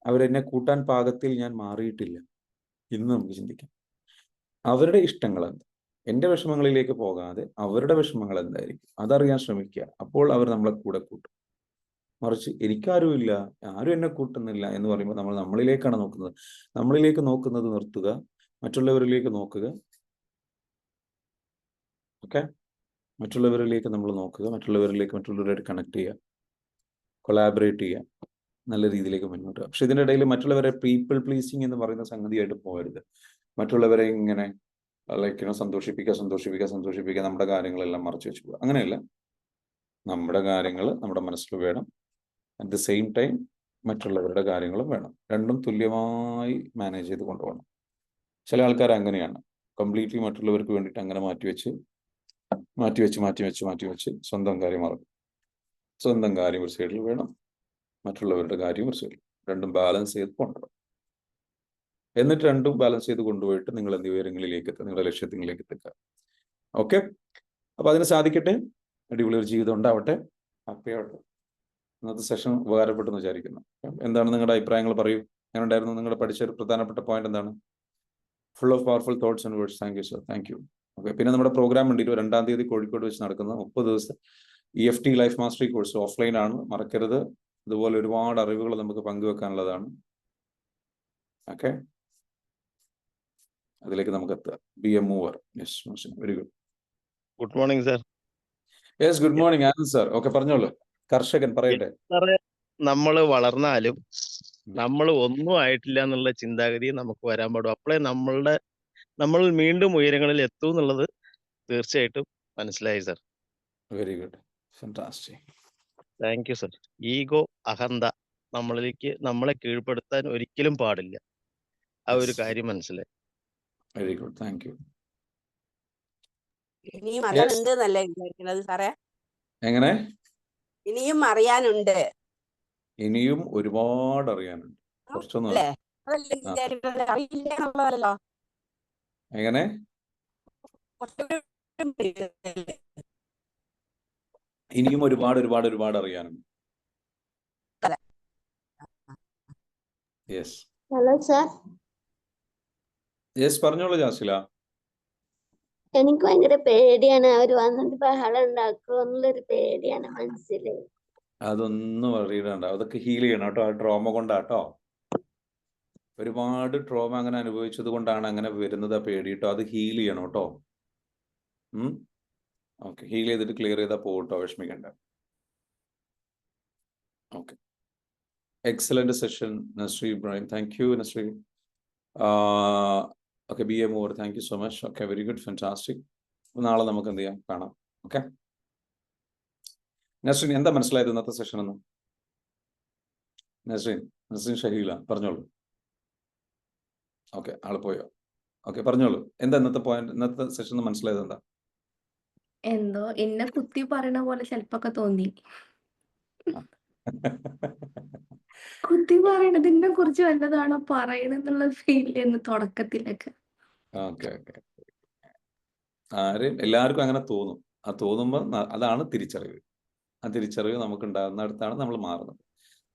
അവരെന്നെ കൂട്ടാൻ പാകത്തിൽ ഞാൻ മാറിയിട്ടില്ല എന്ന് നമുക്ക് ചിന്തിക്കാം. അവരുടെ ഇഷ്ടങ്ങൾ എന്താ, എൻ്റെ വിഷമങ്ങളിലേക്ക് പോകാതെ അവരുടെ വിഷമങ്ങൾ എന്തായിരിക്കും അതറിയാൻ ശ്രമിക്കുക. അപ്പോൾ അവർ നമ്മളെ കൂടെ കൂട്ടും. മറിച്ച് എനിക്കാരുമില്ല, ആരും എന്നെ കൂട്ടുന്നില്ല എന്ന് പറയുമ്പോൾ നമ്മൾ നമ്മളിലേക്കാണ് നോക്കുന്നത്. നമ്മളിലേക്ക് നോക്കുന്നത് നിർത്തുക, മറ്റുള്ളവരിലേക്ക് നോക്കുക. ഓക്കെ. മറ്റുള്ളവരിലേക്ക് നമ്മൾ നോക്കുക, മറ്റുള്ളവരായിട്ട് കണക്ട് ചെയ്യുക, കൊളാബറേറ്റ് ചെയ്യുക, നല്ല രീതിയിലേക്ക് മുന്നോട്ട്. പക്ഷെ ഇതിൻ്റെ ഇടയിൽ മറ്റുള്ളവരെ പീപ്പിൾ പ്ലീസിങ് എന്ന് പറയുന്ന സംഗതിയായിട്ട് പോകരുത്. മറ്റുള്ളവരെ ഇങ്ങനെ സന്തോഷിപ്പിക്കുക, നമ്മുടെ കാര്യങ്ങളെല്ലാം മറച്ചു വെച്ച് പോകുക. അങ്ങനെയല്ല. നമ്മുടെ കാര്യങ്ങൾ നമ്മുടെ മനസ്സിൽ വേണം, അറ്റ് ദ സെയിം ടൈം മറ്റുള്ളവരുടെ കാര്യങ്ങളും വേണം. രണ്ടും തുല്യമായി മാനേജ് ചെയ്ത് കൊണ്ടുപോകണം. ചില ആൾക്കാർ അങ്ങനെയാണ്, കംപ്ലീറ്റ്ലി മറ്റുള്ളവർക്ക് വേണ്ടിയിട്ട് അങ്ങനെ മാറ്റിവെച്ച് സ്വന്തം കാര്യം മറക്കും. സ്വന്തം കാര്യം ഒരു സൈഡിൽ വേണം, മറ്റുള്ളവരുടെ കാര്യം ഒരു സൈഡിൽ. രണ്ടും ബാലൻസ് ചെയ്ത് കൊണ്ടുപോകണം. എന്നിട്ട് രണ്ടും ബാലൻസ് ചെയ്ത് കൊണ്ടുപോയിട്ട് നിങ്ങൾ എന്ത് വിവരങ്ങളിലേക്ക് എത്തുക, നിങ്ങളുടെ ലക്ഷ്യത്തിലേക്ക് എത്തുക. ഓക്കെ. അപ്പൊ അതിന് സാധിക്കട്ടെ. അടിപൊളി ഒരു ജീവിതം ഉണ്ടാവട്ടെ. ഹാപ്പി ആവട്ടെ. ഇന്നത്തെ സെഷൻ ഉപകാരപ്പെട്ടെന്ന് വിചാരിക്കുന്നു. എന്താണ് നിങ്ങളുടെ അഭിപ്രായങ്ങൾ? പറയൂ. എങ്ങനെ ഉണ്ടായിരുന്നു? നിങ്ങൾ പഠിച്ച ഒരു പ്രധാനപ്പെട്ട പോയിന്റ് എന്താണ്? Full of powerful thoughts and words. Thank you sir, thank you. Okay. പിന്നെ നമ്മുടെ പ്രോഗ്രാം ഉണ്ട് 22-ാം തീയതി കോഴിക്കോട് വെച്ച് നടക്കുന്ന 30 ദിവസത്തെ EFT life mastery course. Offline ആണ്, മറക്കരുത്. ഇതുപോലെ ഒരുപാട് അറിവുകൾ നമുക്ക് പങ്കുവെക്കാനുള്ളതാണ്. ഓക്കെ. അതിലേക്ക് നമുക്ക് എത്തുക. Be a mover. Yes, very good. Good morning sir. Yes, good morning Anand sir. Okay, പറഞ്ഞോളൂ. കർഷകൻ പറയട്ടെ. നമ്മൾ വളർന്നാലും നമ്മൾ ഒന്നും ആയിട്ടില്ല എന്നുള്ള ചിന്താഗതി നമുക്ക് വരാൻ പാടും. അപ്പോഴേ നമ്മൾ വീണ്ടും ഉയരങ്ങളിൽ എത്തും എന്നുള്ളത് തീർച്ചയായിട്ടും മനസ്സിലായി sir. Very good, fantastic. Thank you sir. Ego, അഹന്ത നമ്മളെ കീഴ്പ്പെടുത്താൻ ഒരിക്കലും പാടില്ല. ആ ഒരു കാര്യം മനസ്സിലായി. Very good, thank you. ഇനിയും യെസ്, അറിയാനുണ്ട് എന്നല്ലേ വിചാരിക്കുന്നത് സാറേ? എങ്ങനെ? ഇനിയും അറിയാനുണ്ട് ഇനിയും ഒരുപാട് അറിയാനുണ്ട്, കുറച്ചൊന്നും അല്ലേ? അല്ല. അതല്ലേ ആ, വിചാരിക്കുന്നത്, അറിയില്ല എന്നുള്ളതല്ലോ. എങ്ങനെ? കുറച്ചുകൂടി അറിയില്ലേ? ഇനിയും ഒരുപാട് ഒരുപാട് ഒരുപാട് അറിയാനുണ്ട്. അതെ. യെസ്, ഹലോ സാർ, യെസ്, പറഞ്ഞോളൂ ജാസില. എനിക്ക് ഭയങ്കര പേടിയാണ്. അവര് വന്നിട്ട് ബഹളം ഉണ്ടാക്കുമോ എന്നുള്ളൊരു പേടിയാണ് മനസ്സിൽ. അതൊന്നും അറിയണ്ട, അതൊക്കെ ഹീൽ ചെയ്യണം കേട്ടോ. ആ ട്രോമ കൊണ്ടാട്ടോ, ഒരുപാട് ട്രോമ അങ്ങനെ അനുഭവിച്ചത് കൊണ്ടാണ് അങ്ങനെ വരുന്നത്, ആ പേടി കേട്ടോ. അത് ഹീൽ ചെയ്യണം കേട്ടോ. ഓക്കെ, ഹീൽ ചെയ്തിട്ട് ക്ലിയർ ചെയ്താൽ പോകട്ടോ, വിഷമിക്കണ്ട. Okay, excellent session Nasri Ibrahim, thank you Nasri. Okay, B A more, thank you so much. Okay, very good, fantastic. നാളെ നമുക്ക് എന്ത് ചെയ്യാം, കാണാം. ഓക്കെ, നസ്രീൻ എന്താ മനസ്സിലായത് ഇന്നത്തെ സെഷൻ എന്ന്? നസ്രീൻ ഷഹീല പറഞ്ഞോളൂ. ഓക്കെ, ആള് പോയോ? ഓക്കെ, പറഞ്ഞോളൂ, എന്താ ഇന്നത്തെ പോയിന്റ്, ഇന്നത്തെ സെഷൻ മനസ്സിലായത് എന്താ? എന്തോ എന്നെ കുത്തി പറയണ പോലെ ചിലപ്പൊക്കെ തോന്നി. കുത്തി പറയണതിനെ കുറിച്ച് വല്ലതാണോ പറയണെന്നുള്ള ഫീൽ തുടക്കത്തിലൊക്കെ. ഓക്കെ ഓക്കെ, എല്ലാവർക്കും അങ്ങനെ തോന്നും. ആ തോന്നുമ്പോൾ അതാണ് തിരിച്ചറിവ്. ആ തിരിച്ചറിവ് നമുക്ക് ഉണ്ടാകുന്നിടത്താണ് നമ്മൾ മാറുന്നത്.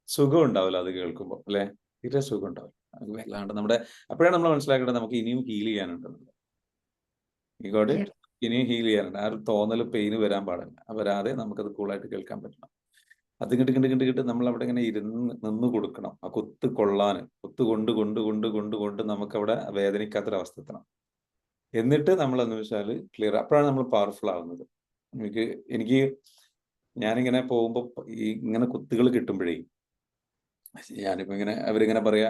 സുഖം ഉണ്ടാവില്ല അത് കേൾക്കുമ്പോൾ, അല്ലെ? തീരെ സുഖം ഉണ്ടാവില്ല. അത് വല്ലാണ്ട് നമ്മുടെ, അപ്പോഴാണ് നമ്മൾ മനസ്സിലാക്കേണ്ടത് നമുക്ക് ഇനിയും ഹീൽ ചെയ്യാനുണ്ടെന്നുള്ളത്. ഈ ഗോട്ട് ഇറ്റ്, ഇനിയും ഹീൽ ചെയ്യാനുണ്ട്. ആ ഒരു തോന്നൽ, പെയിന് വരാൻ പാടില്ല. വരാതെ നമുക്കത് കൂളായിട്ട് കേൾക്കാൻ പറ്റണം. അത് കിട്ട് നമ്മൾ അവിടെ ഇങ്ങനെ നിന്ന് കൊടുക്കണം. ആ കുത്ത് കൊള്ളാന്, കുത്ത് കൊണ്ട് നമുക്കവിടെ വേദനിക്കാത്തൊരവസ്ഥ എത്തണം. എന്നിട്ട് നമ്മൾ എന്ന് വെച്ചാൽ ക്ലിയർ, അപ്പോഴാണ് നമ്മൾ പവർഫുൾ ആവുന്നത്. എനിക്ക് ഞാനിങ്ങനെ പോകുമ്പോൾ ഈ ഇങ്ങനെ കുത്തുകൾ കിട്ടുമ്പോഴേ, ഞാനിപ്പോ ഇങ്ങനെ അവരിങ്ങനെ പറയാ,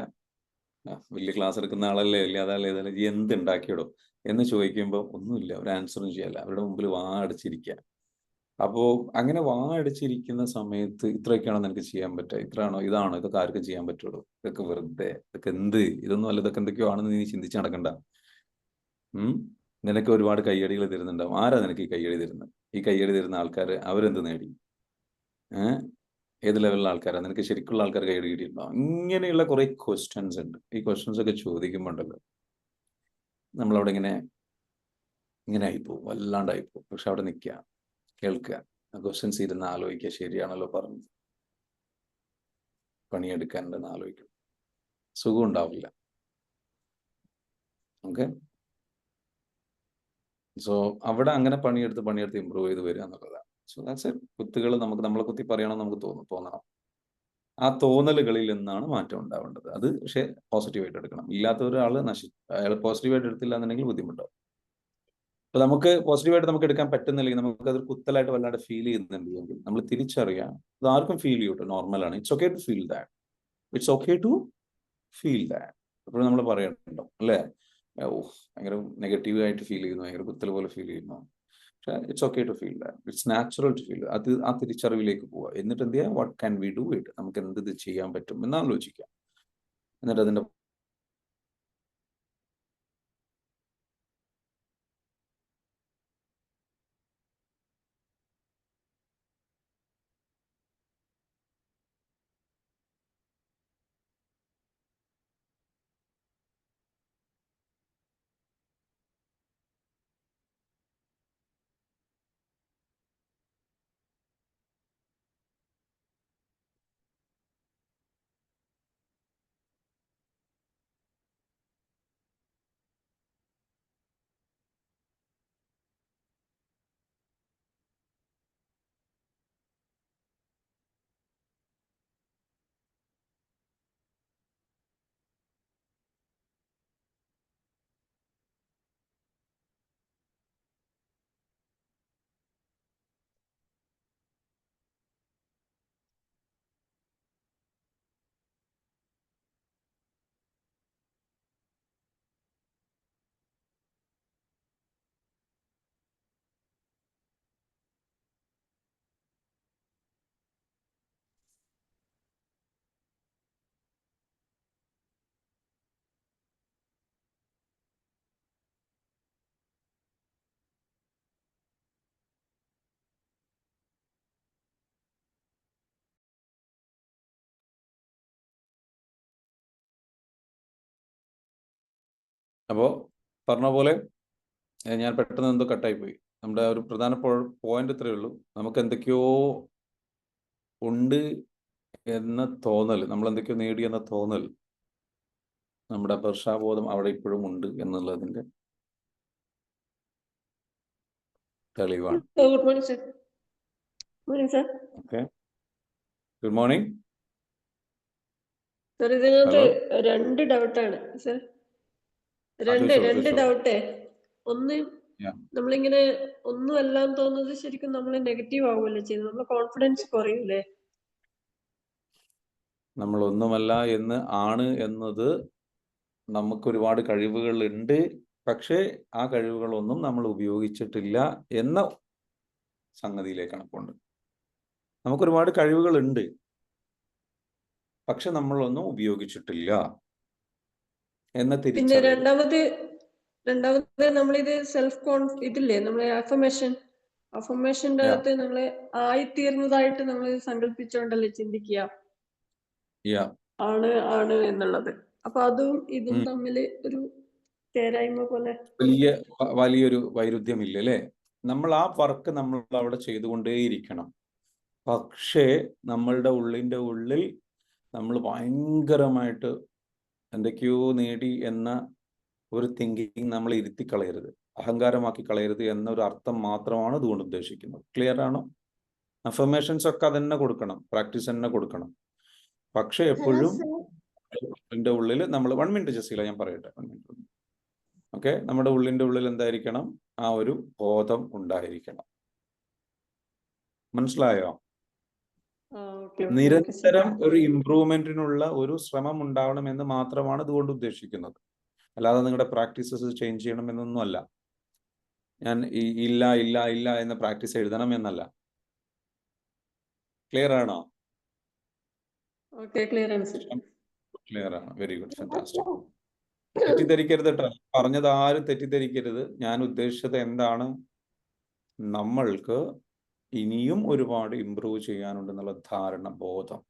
വലിയ ക്ലാസ് എടുക്കുന്ന ആളല്ലേ, അല്ലേ അതല്ലേ ഇതല്ലേ, എന്ത് ഉണ്ടാക്കിയിടോ എന്ന് ചോദിക്കുമ്പോൾ ഒന്നുമില്ല, ഒരു ആൻസറും ചെയ്യല്ല, അവരുടെ മുമ്പിൽ വാ അടിച്ചിരിക്കുക. അപ്പോ അങ്ങനെ വാ അടിച്ചിരിക്കുന്ന സമയത്ത് ഇത്രയൊക്കെയാണോ നിനക്ക് ചെയ്യാൻ പറ്റുക, ഇതാണോ ഇതൊക്കെ ആർക്കും ചെയ്യാൻ പറ്റുള്ളൂ, ഇതൊക്കെ വെറുതെ, ഇതൊക്കെ എന്ത്, ഇതൊന്നും അല്ല, ഇതൊക്കെ എന്തൊക്കെയോ ആണെന്ന് നീ ചിന്തിച്ച് നടക്കണ്ട. നിനക്ക് ഒരുപാട് കയ്യടികൾ തരുന്നുണ്ടാവും. ആരാ നിനക്ക് ഈ കയ്യടി തരുന്നത്? ഈ കയ്യടി തരുന്ന ആൾക്കാർ അവരെന്ത് നേടി? ഏത് ലെവലിലുള്ള ആൾക്കാരാണ്? നിനക്ക് ശരിക്കുള്ള ആൾക്കാർ കയ്യടി കിട്ടിയിട്ടുണ്ടാവും. ഇങ്ങനെയുള്ള കുറെ ക്വസ്റ്റ്യൻസ് ഉണ്ട്. ഈ ക്വസ്റ്റ്യൻസ് ഒക്കെ ചോദിക്കുമ്പോൾ ഉണ്ടല്ലോ, നമ്മളവിടെ ഇങ്ങനെ ആയിപ്പോവും, വല്ലാണ്ടായിപ്പോവും. പക്ഷെ അവിടെ നിൽക്കുക, കേൾക്കുക, ക്വസ്റ്റ്യൻസ് ഇരുന്ന് ആലോചിക്കുക, ശരിയാണല്ലോ പറഞ്ഞത്, പണിയെടുക്കാനുണ്ടെന്ന് ആലോചിക്കണം. സുഖം ഉണ്ടാവില്ല. ഓക്കെ, സോ അവിടെ അങ്ങനെ പണിയെടുത്ത് ഇമ്പ്രൂവ് ചെയ്ത് വരിക എന്നുള്ളതാണ്. So that's it. കുത്തുകൾ നമുക്ക് നമ്മളെ കുത്തി പറയണം നമുക്ക് തോന്നണം. ആ തോന്നലുകളിൽ നിന്നാണ് മാറ്റം ഉണ്ടാവേണ്ടത്. അത് പക്ഷേ പോസിറ്റീവായിട്ട് എടുക്കണം. ഇല്ലാത്ത ഒരാൾ അയാൾ പോസിറ്റീവായിട്ട് എടുത്തില്ല എന്നുണ്ടെങ്കിൽ ബുദ്ധിമുട്ടാവും. അപ്പൊ നമുക്ക് പോസിറ്റീവായിട്ട് നമുക്ക് എടുക്കാൻ പറ്റുന്നില്ലെങ്കിൽ, നമുക്ക് അത് കുത്തലായിട്ട് വല്ലാണ്ട് ഫീൽ ചെയ്യുന്നുണ്ടെങ്കിൽ നമ്മൾ തിരിച്ചറിയാം, അത് ആർക്കും ഫീൽ ചെയ്യൂട്ടോ, നോർമലാണ്. It's okay to feel that. It's okay to feel that. അപ്പോൾ നമ്മൾ പറയണ്ടോ, അല്ലേ, ഭയങ്കര നെഗറ്റീവ് ആയിട്ട് ഫീൽ ചെയ്യുന്നു, ഭയങ്കര കുത്തൽ പോലെ ഫീൽ ചെയ്യുന്നു. പക്ഷേ it's okay to feel that. It's natural to feel. അത് ആ തിരിച്ചറിവിലേക്ക് പോവുക. എന്നിട്ട് എന്ത് ചെയ്യുക, what can we do it, നമുക്ക് എന്ത് ഇത് ചെയ്യാൻ പറ്റും എന്ന് ആലോചിക്കാം. എന്നിട്ട് അതിന്റെ അപ്പോൾ പറഞ്ഞ പോലെ ഞാൻ പെട്ടെന്ന് എന്തോ കട്ടായി പോയി. നമ്മുടെ ഒരു പ്രധാന പോയിന്റ് ഇത്രയേ ഉള്ളൂ. നമുക്ക് എന്തൊക്കെയോ ഉണ്ട് എന്ന തോന്നൽ, നമ്മൾ എന്തൊക്കെയോ നേടി എന്ന തോന്നൽ, നമ്മുടെ അപർഷാബോധം അവിടെ ഇപ്പോഴും ഉണ്ട് എന്നുള്ളതിന്റെ തെളിവാണ്. Good morning sir. Morning sir. Okay, good morning. Sir, ഇതിനകത്ത് ഹലോ. 2 ഡൗട്ടാണ് സർ. രണ്ട് ചോദിച്ചോളൂ. ഡൗട്ടേ. ഒന്ന്, Yeah. നമ്മളിങ്ങനെ ഒന്നും അല്ലാന്ന് തോന്നുന്നത് ശരിക്കും നമ്മൾ നെഗറ്റീവ് ആവുമല്ലോ ചെയ്യുന്നത്, നമ്മളെ കോൺഫിഡൻസ് കുറയൂലേ? നമ്മൾ ഒന്നുമല്ല എന്ന് ആണ് എന്നത്, നമുക്ക് ഒരുപാട് കഴിവുകൾ ഉണ്ട്, പക്ഷേ ആ കഴിവുകളൊന്നും നമ്മൾ ഉപയോഗിച്ചിട്ടില്ല എന്ന സംഗതിയിലേക്കാണ് പോകേണ്ടത്. നമുക്കൊരുപാട് കഴിവുകൾ ഉണ്ട്, പക്ഷെ നമ്മളൊന്നും ഉപയോഗിച്ചിട്ടില്ല എന്ന പിന്നെ തിരിച്ചറിവ്. രണ്ടാമത് നമ്മളിത് ഇതില്ലേ നമ്മളെ അഫർമേഷന്റെ Yeah. അകത്ത് നമ്മളെ ആയിത്തീർന്നതായിട്ട് നമ്മൾ സങ്കല്പിച്ചോണ്ടല്ലേ ചിന്തിക്കുക Yeah. ആണ് എന്നുള്ളത്. അപ്പൊ അതും ഇതും തമ്മില് ഒരു തേരായ്മ പോലെ. വലിയൊരു വൈരുദ്ധ്യമില്ല അല്ലേ? നമ്മൾ ആ വർക്ക് നമ്മൾ അവിടെ ചെയ്തുകൊണ്ടേയിരിക്കണം. പക്ഷേ നമ്മളുടെ ഉള്ളിൻ്റെ ഉള്ളിൽ നമ്മൾ ഭയങ്കരമായിട്ട് എന്തൊക്കെയോ നേടി എന്ന ഒരു തിങ്കിങ് നമ്മൾ ഇരുത്തി കളയരുത്, അഹങ്കാരമാക്കി കളയരുത് എന്നൊരു അർത്ഥം മാത്രമാണ് ഇതുകൊണ്ട് ഉദ്ദേശിക്കുന്നത്. ക്ലിയർ ആണോ? അഫർമേഷൻസ് ഒക്കെ അതന്നെ കൊടുക്കണം, പ്രാക്ടീസ് തന്നെ കൊടുക്കണം. പക്ഷെ എപ്പോഴും എൻ്റെ ഉള്ളിൽ നമ്മൾ 1 മിനിറ്റ് ജസ്റ്റില, ഞാൻ പറയട്ടെ, 1 മിനിറ്റ്. ഓക്കെ, നമ്മുടെ ഉള്ളിൻ്റെ ഉള്ളിൽ എന്തായിരിക്കണം? ആ ഒരു ബോധം ഉണ്ടായിരിക്കണം. മനസ്സിലായോ? നിരന്തരം ഒരു ഇംപ്രൂവ്മെന്റിനുള്ള ഒരു ശ്രമം ഉണ്ടാവണമെന്ന് മാത്രമാണ് ഇതുകൊണ്ട് ഉദ്ദേശിക്കുന്നത്. അല്ലാതെ നിങ്ങളുടെ പ്രാക്ടീസസ് ചേഞ്ച് ചെയ്യണമെന്നൊന്നും അല്ല. ഞാൻ ഇല്ല ഇല്ല ഇല്ല എന്ന പ്രാക്ടീസ് എഴുതണം എന്നല്ല. ക്ലിയർ ആണോ? ക്ലിയർ ആണ്. Very good, fantastic. തെറ്റിദ്ധരിക്കരുത് കേട്ടോ, പറഞ്ഞത് ആരും തെറ്റിദ്ധരിക്കരുത്. ഞാൻ ഉദ്ദേശിച്ചത് എന്താണ്, നമ്മൾക്ക് ഇനിയും ഒരുപാട് ഇമ്പ്രൂവ് ചെയ്യാനുണ്ടെന്നുള്ള ധാരണ, ബോധം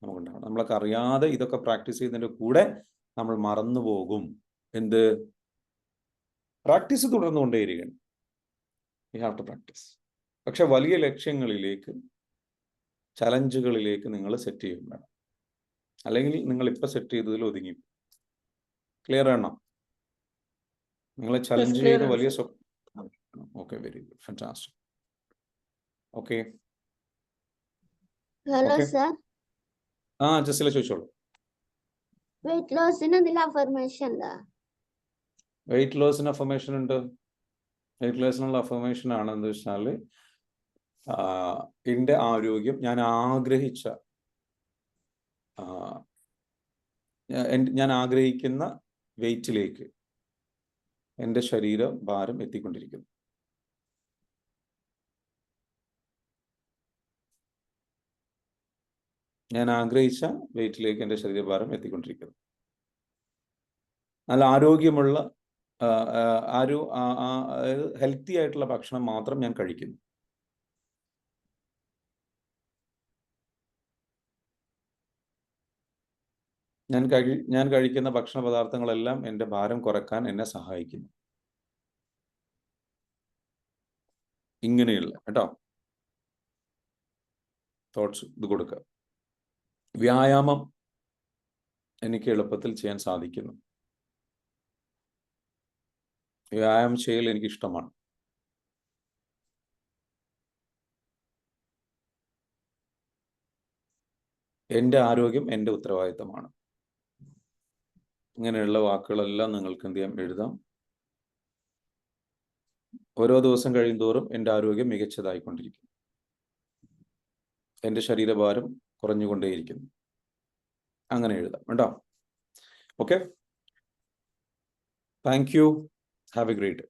നമുക്കുണ്ടാവണം. നമ്മളൊക്കെ അറിയാതെ ഇതൊക്കെ പ്രാക്ടീസ് ചെയ്യുന്നതിൻ്റെ കൂടെ നമ്മൾ മറന്നു പോകും. എന്ത്? പ്രാക്ടീസ് തുടർന്നുകൊണ്ടേയിരിക്കണം. You have to practice. പക്ഷെ വലിയ ലക്ഷ്യങ്ങളിലേക്ക്, ചലഞ്ചുകളിലേക്ക് നിങ്ങൾ സെറ്റ് ചെയ്യും വേണം. അല്ലെങ്കിൽ നിങ്ങൾ ഇപ്പം സെറ്റ് ചെയ്തതിൽ ഒതുങ്ങി. ക്ലിയർ ആണോ? നിങ്ങളെ ചലഞ്ച് ചെയ്ത് വലിയ സ്വപ്നം. Okay, very good, fantastic. Okay, hello sir. ജസ്റ്റില ചോദിച്ചോളൂ. വെയിറ്റ് ലോസിന് എന്തെങ്കിലും അഫർമേഷൻ ഉണ്ടോ? വെയിറ്റ് ലോസിന് അഫർമേഷൻ ഉണ്ട്. വെയിറ്റ് ലോസിനുള്ള അഫർമേഷൻ ആണ് എന്ന് വെച്ചാൽ, എൻ്റെ ആരോഗ്യം ഞാൻ ആഗ്രഹിക്കുന്ന വെയിറ്റിലേക്ക് എൻ്റെ ശരീരഭാരം എത്തിക്കൊണ്ടിരിക്കുന്നു. ഞാൻ ആഗ്രഹിച്ച വെയിറ്റിലേക്ക് എൻ്റെ ശരീരഭാരം എത്തിക്കൊണ്ടിരിക്കുന്നു. നല്ല ആരോഗ്യമുള്ള ഹെൽത്തി ആയിട്ടുള്ള ഭക്ഷണം മാത്രം ഞാൻ കഴിക്കുന്നു. ഞാൻ കഴിക്കുന്ന ഭക്ഷണ പദാർത്ഥങ്ങളെല്ലാം എൻ്റെ ഭാരം കുറയ്ക്കാൻ എന്നെ സഹായിക്കുന്നു. ഇങ്ങനെയുള്ള കേട്ടോ തോട്ട്സ് ഇത് കൊടുക്കുക. വ്യായാമം എനിക്ക് എളുപ്പത്തിൽ ചെയ്യാൻ സാധിക്കുന്നു. വ്യായാമം ചെയ്യൽ എനിക്കിഷ്ടമാണ്. എൻ്റെ ആരോഗ്യം എൻ്റെ ഉത്തരവാദിത്തമാണ്. ഇങ്ങനെയുള്ള വാക്കുകളെല്ലാം നിങ്ങൾക്ക് എന്ത് ചെയ്യാം, എഴുതാം. ഓരോ ദിവസം കഴിയുന്തോറും എൻ്റെ ആരോഗ്യം മികച്ചതായിക്കൊണ്ടിരിക്കും. എൻ്റെ ശരീരഭാരം കുറഞ്ഞുകൊണ്ടേയിരിക്കുന്നു. അങ്ങനെ എഴുതാം കേട്ടോ. Okay, thank U. Have A great day.